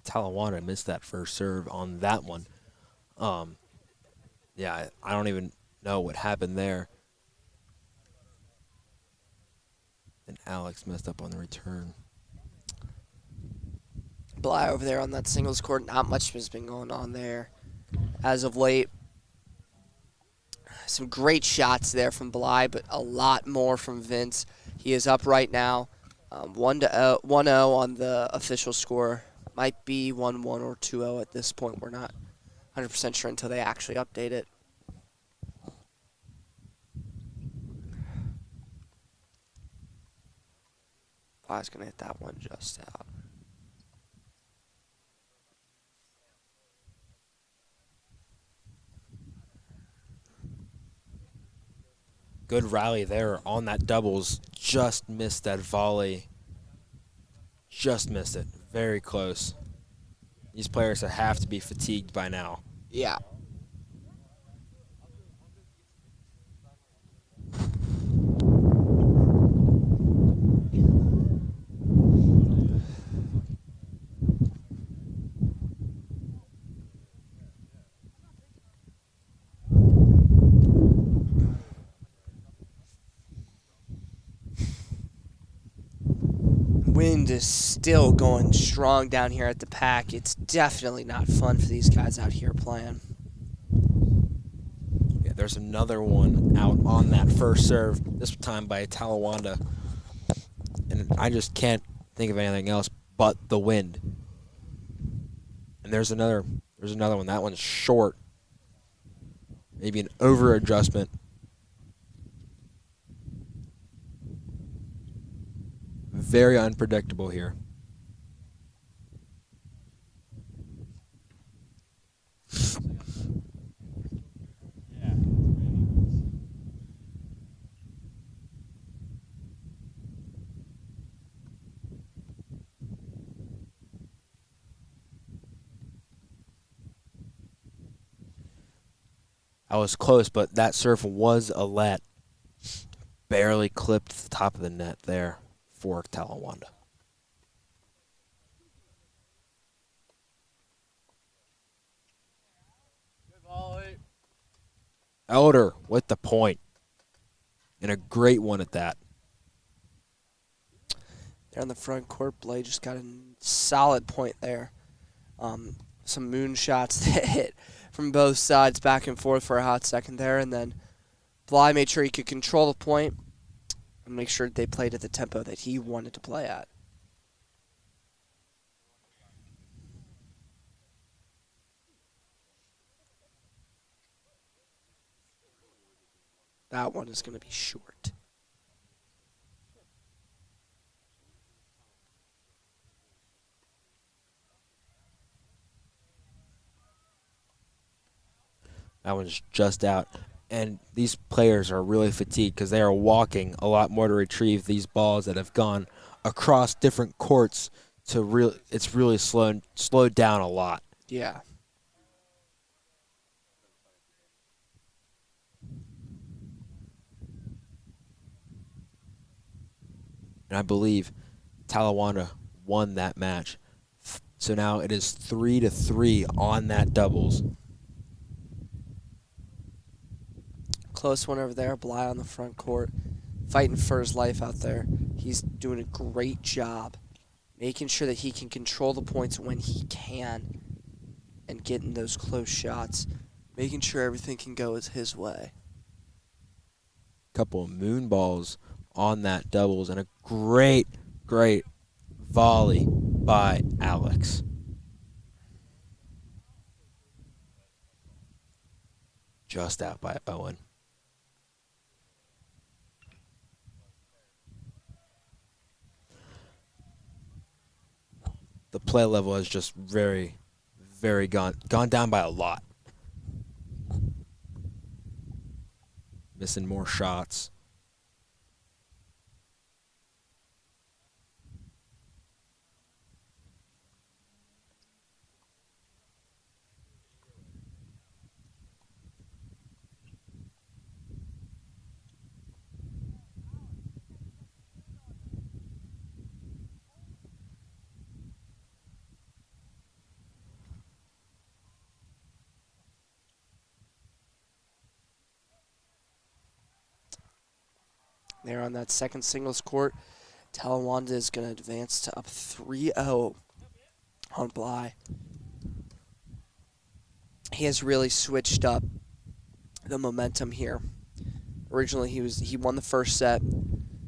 Talawanda missed that first serve on that one. Yeah, I don't even know what happened there. And Alex messed up on the return. Bly over there on that singles court. Not much has been going on there as of late. Some great shots there from Bly, but a lot more from Vince. He is up right now, 1-0 on the official score. Might be 1-1 or 2-0 at this point. We're not 100% sure until they actually update it. Bly's going to hit that one just out. Good rally there on that doubles. Just missed that volley. Just missed it. Very close. These players have to be fatigued by now. Yeah. Wind is still going strong down here at the pack. It's definitely not fun for these guys out here playing. Yeah, there's another one out on that first serve, this time by Talawanda. And I just can't think of anything else but the wind. And there's another one. That one's short. Maybe an over adjustment. Very unpredictable here. I was close, but that serve was a let. Barely clipped the top of the net there for Talawanda. Elder with the point. And a great one at that. There on the front court, Blay just got a solid point there. Some moon shots that hit from both sides back and forth for a hot second there, and then Bly made sure he could control the point and make sure they played at the tempo that he wanted to play at. That one is going to be short. That one's just out. And these players are really fatigued because they are walking a lot more to retrieve these balls that have gone across different courts. It's really slowed down a lot. Yeah. And I believe Talawanda won that match. So now it is 3-3 on that doubles. Close one over there. Bly on the front court, fighting for his life out there. He's doing a great job making sure that he can control the points when he can and getting those close shots, making sure everything can go his way. Couple of moon balls on that doubles and a great volley by Alex. Just out by Owen. The play level has just very gone down by a lot. Missing more shots. There on that second singles court, Talawanda is going to advance to up 3-0 on Bly. He has really switched up the momentum here. Originally, he won the first set,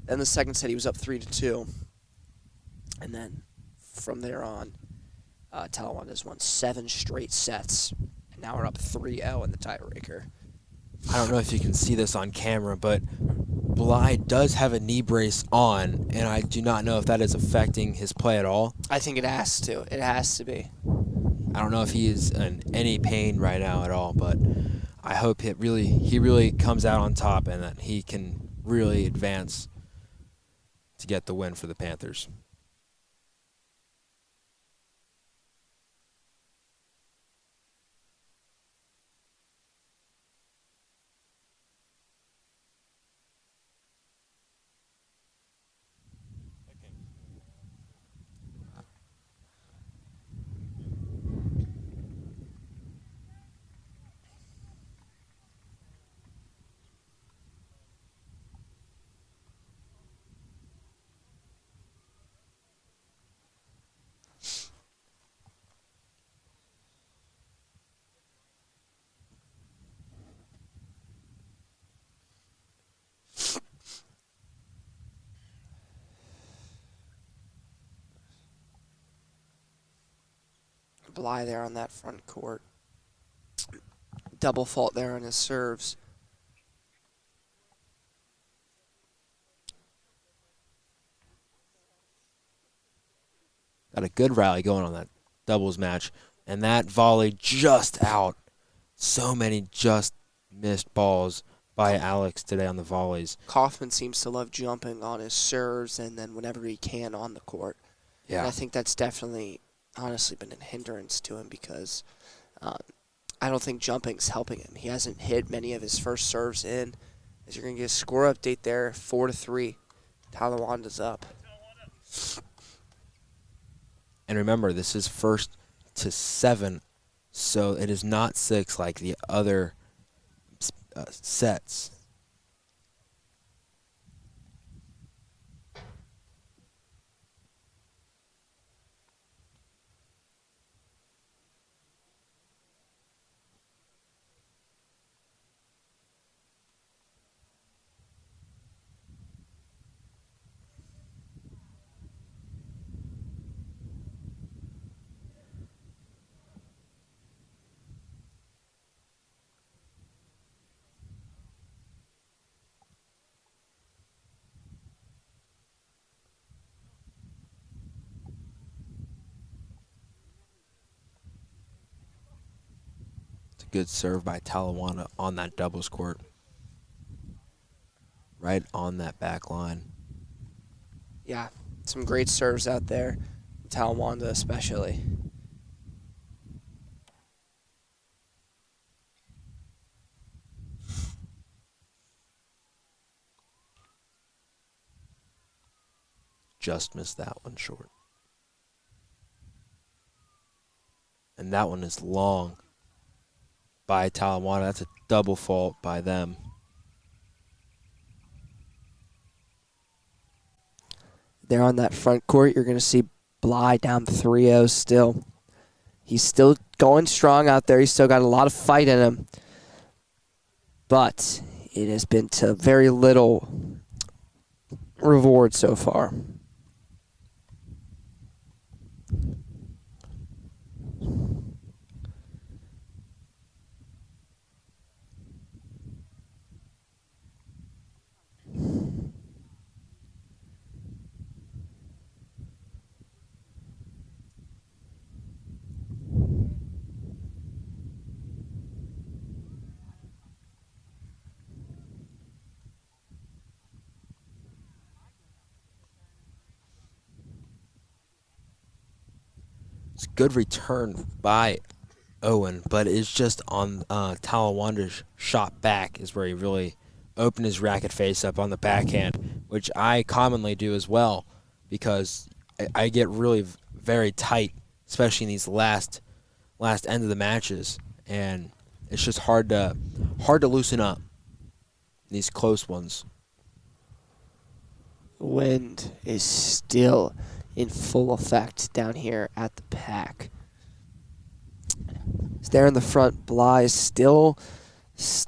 then the second set he was up 3-2, and then from there on, Talawanda has won 7 straight sets, and now we're up 3-0 in the tiebreaker. I don't know if you can see this on camera, but Bly does have a knee brace on, and I do not know if that is affecting his play at all. I think it has to. It has to be. I don't know if he is in any pain right now at all, but I hope he really comes out on top and that he can really advance to get the win for the Panthers. Bly there on that front court. Double fault there on his serves. Got a good rally going on that doubles match, and that volley just out. So many just missed balls by Alex today on the volleys. Kaufman seems to love jumping on his serves and then whenever he can on the court. Yeah. And I think that's definitely, honestly, been a hindrance to him because I don't think jumping's helping him. He hasn't hit many of his first serves in. As you're going to get a score update there, 4-3. Talawanda's up. And remember, this is first to 7, so it is not 6 like the other sets. Good serve by Talawanda on that doubles court. Right on that back line. Yeah, some great serves out there. Talawanda especially. Just missed that one short. And that one is long by Talawanda. That's a double fault by them. There on that front court, you're going to see Bly down 3-0 still. He's still going strong out there. He's still got a lot of fight in him. But it has been to very little reward so far. It's a good return by Owen, but it's just on Talawanda's shot back is where he really opened his racket face up on the backhand, which I commonly do as well because I get really very tight, especially in these last end of the matches, and it's just hard to loosen up these close ones. Wind is still in full effect down here at the pack. He's there in the front. Bly is still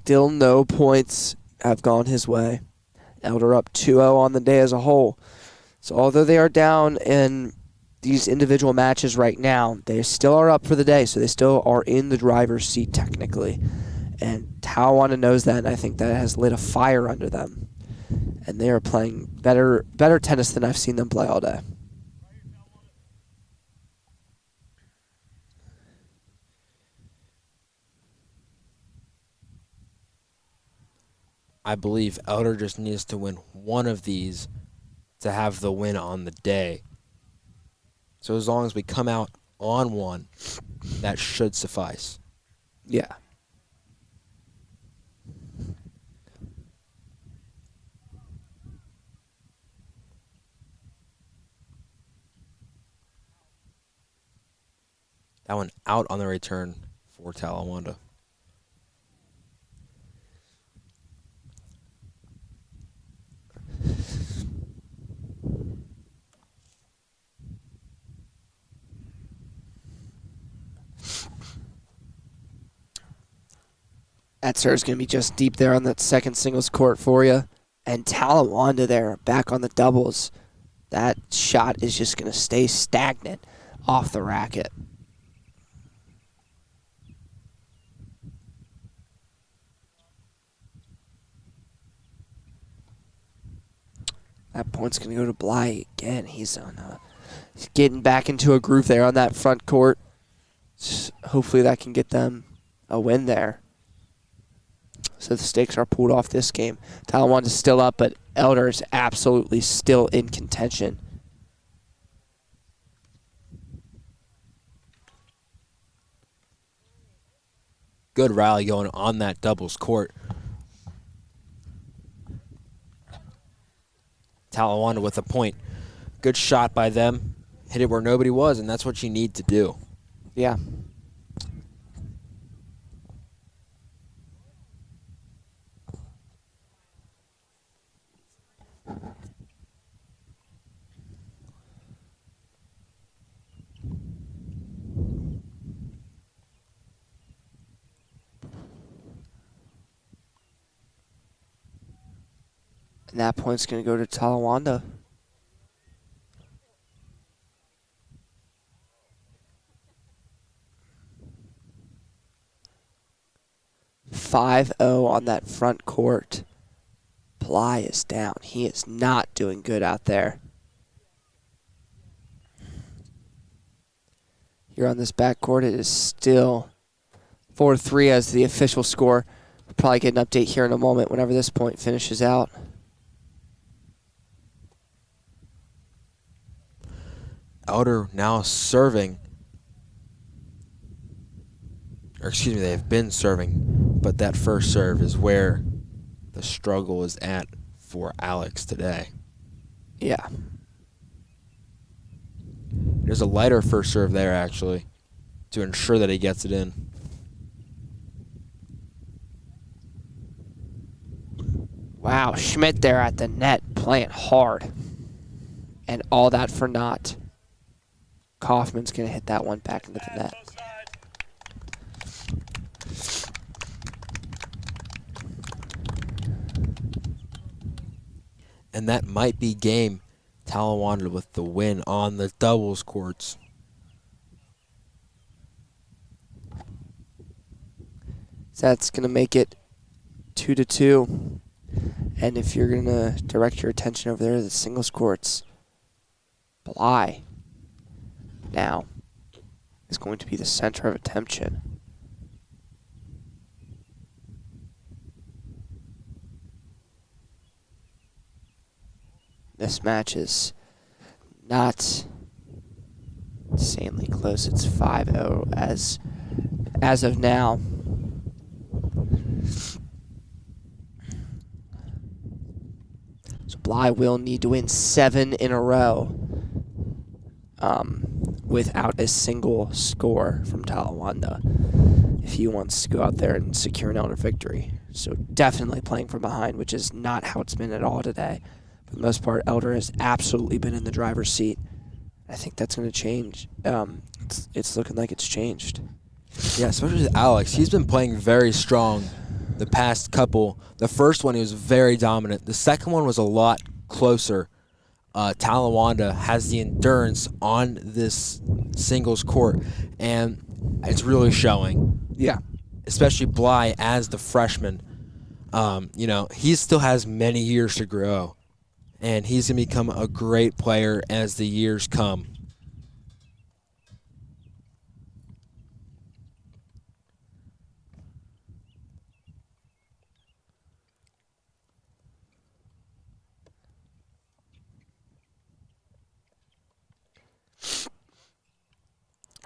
no points have gone his way. Elder up 2-0 on the day as a whole. So although they are down in these individual matches right now, they still are up for the day, so they still are in the driver's seat technically. And Talawanda knows that, and I think that has lit a fire under them. And they are playing better tennis than I've seen them play all day. I believe Elder just needs to win one of these to have the win on the day. So as long as we come out on one, that should suffice. Yeah. That one out on the return for Talawanda. That serve's going to be just deep there on that second singles court for you. And Talawanda there, back on the doubles. That shot is just going to stay stagnant off the racket. That point's going to go to Bly again. He's getting back into a groove there on that front court. Hopefully that can get them a win there. So the stakes are pulled off this game. Talawanda's still up, but Elder is absolutely still in contention. good rally going on that doubles court. Talawanda with a point. Good shot by them. Hit it where nobody was, and that's what you need to do. Yeah. And that point's going to go to Talawanda. .50 on that front court. Bly is down. He is not doing good out there. Here on this backcourt, it is still 4-3 as the official score. We'll probably get an update here in a moment whenever this point finishes out. Elder now serving. Or excuse me, they have been serving, but that first serve is where the struggle is at for Alex today. Yeah. There's a lighter first serve there, actually, to ensure that he gets it in. Wow, Schmidt there at the net playing hard. And all that for naught. Kaufman's going to hit that one back into the net. And that might be game. Talawanda with the win on the doubles courts. So that's going to make it 2-2. And if you're going to direct your attention over there to the singles courts, Bly now is going to be the center of attention. This match is not insanely close. It's 5-0 as of now. So Bly will need to win 7 in a row without a single score from Talawanda if he wants to go out there and secure an Elder victory. So definitely playing from behind, which is not how it's been at all today. For the most part, Elder has absolutely been in the driver's seat. I think that's going to change. It's looking like it's changed. Yeah, especially with Alex. He's been playing very strong the past couple. The first one, he was very dominant. The second one was a lot closer. Talawanda has the endurance on this singles court, and it's really showing. Yeah. Especially Bly as the freshman. He still has many years to grow, and he's going to become a great player as the years come.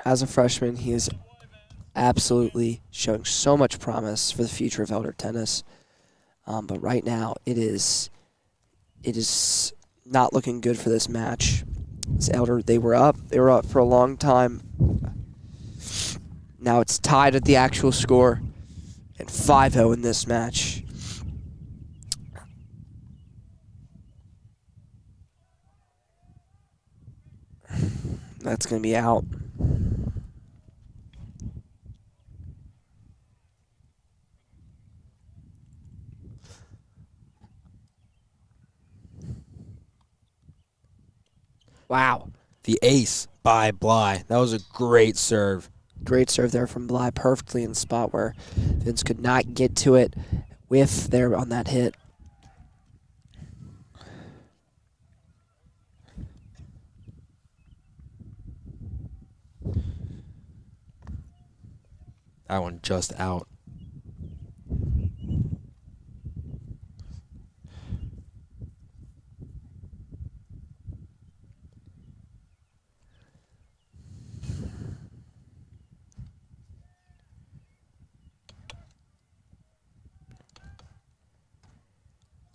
As a freshman, he is absolutely showing so much promise for the future of Elder tennis. But right now, it is not looking good for this match. As Elder, they were up for a long time. Now it's tied at the actual score, and 5-0 in this match. That's going to be out. Wow. The ace by Bly. That was a great serve. Great serve there from Bly, perfectly in the spot where Vince could not get to it with there on that hit. That one just out.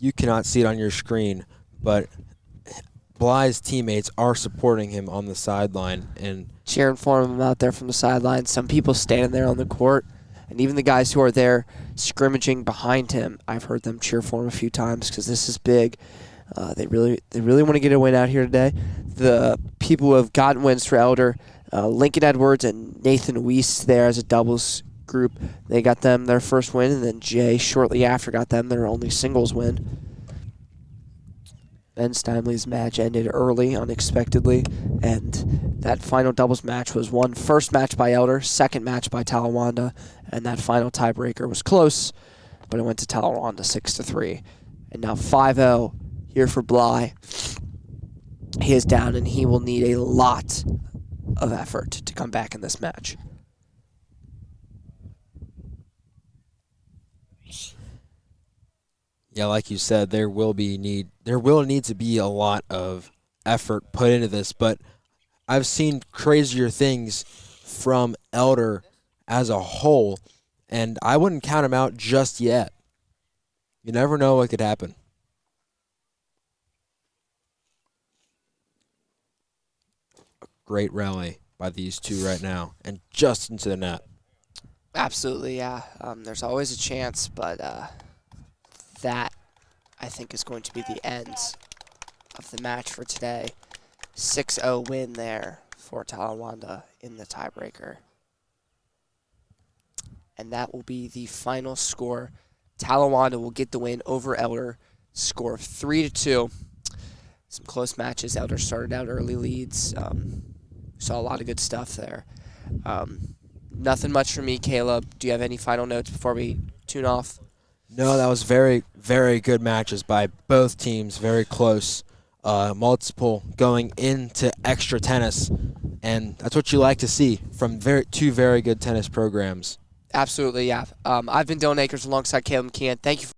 you cannot see it on your screen, but Bly's teammates are supporting him on the sideline and cheering for him out there from the sideline. Some people standing there on the court, and even the guys who are there scrimmaging behind him, I've heard them cheer for him a few times because this is big. They really want to get a win out here today. The people who have gotten wins for Elder, Lincoln Edwards and Nathan Weiss there as a doubles group, they got them their first win, and then Jay shortly after got them their only singles win. Ben Steinley's match ended early, unexpectedly, and that final doubles match was won first match by Elder, second match by Talawanda, and that final tiebreaker was close, but it went to Talawanda 6-3. And now 5-0 here for Bly. He is down, and he will need a lot of effort to come back in this match. yeah, like you said, there will need to be a lot of effort put into this, but I've seen crazier things from Elder as a whole, and I wouldn't count him out just yet. You never know what could happen. A great rally by these two right now, and just into the net. Absolutely, yeah. There's always a chance, but that, I think, is going to be the end of the match for today. 6-0 win there for Talawanda in the tiebreaker. And that will be the final score. Talawanda will get the win over Elder, score of 3-2. Some close matches. Elder started out early leads. Saw a lot of good stuff there. Nothing much from me, Caleb. Do you have any final notes before we tune off? No, that was very, very good matches by both teams, very close. Multiple going into extra tennis, and that's what you like to see from two very good tennis programs. Absolutely, yeah. I've been Dylan Akers alongside Caleb McKeon. Thank you for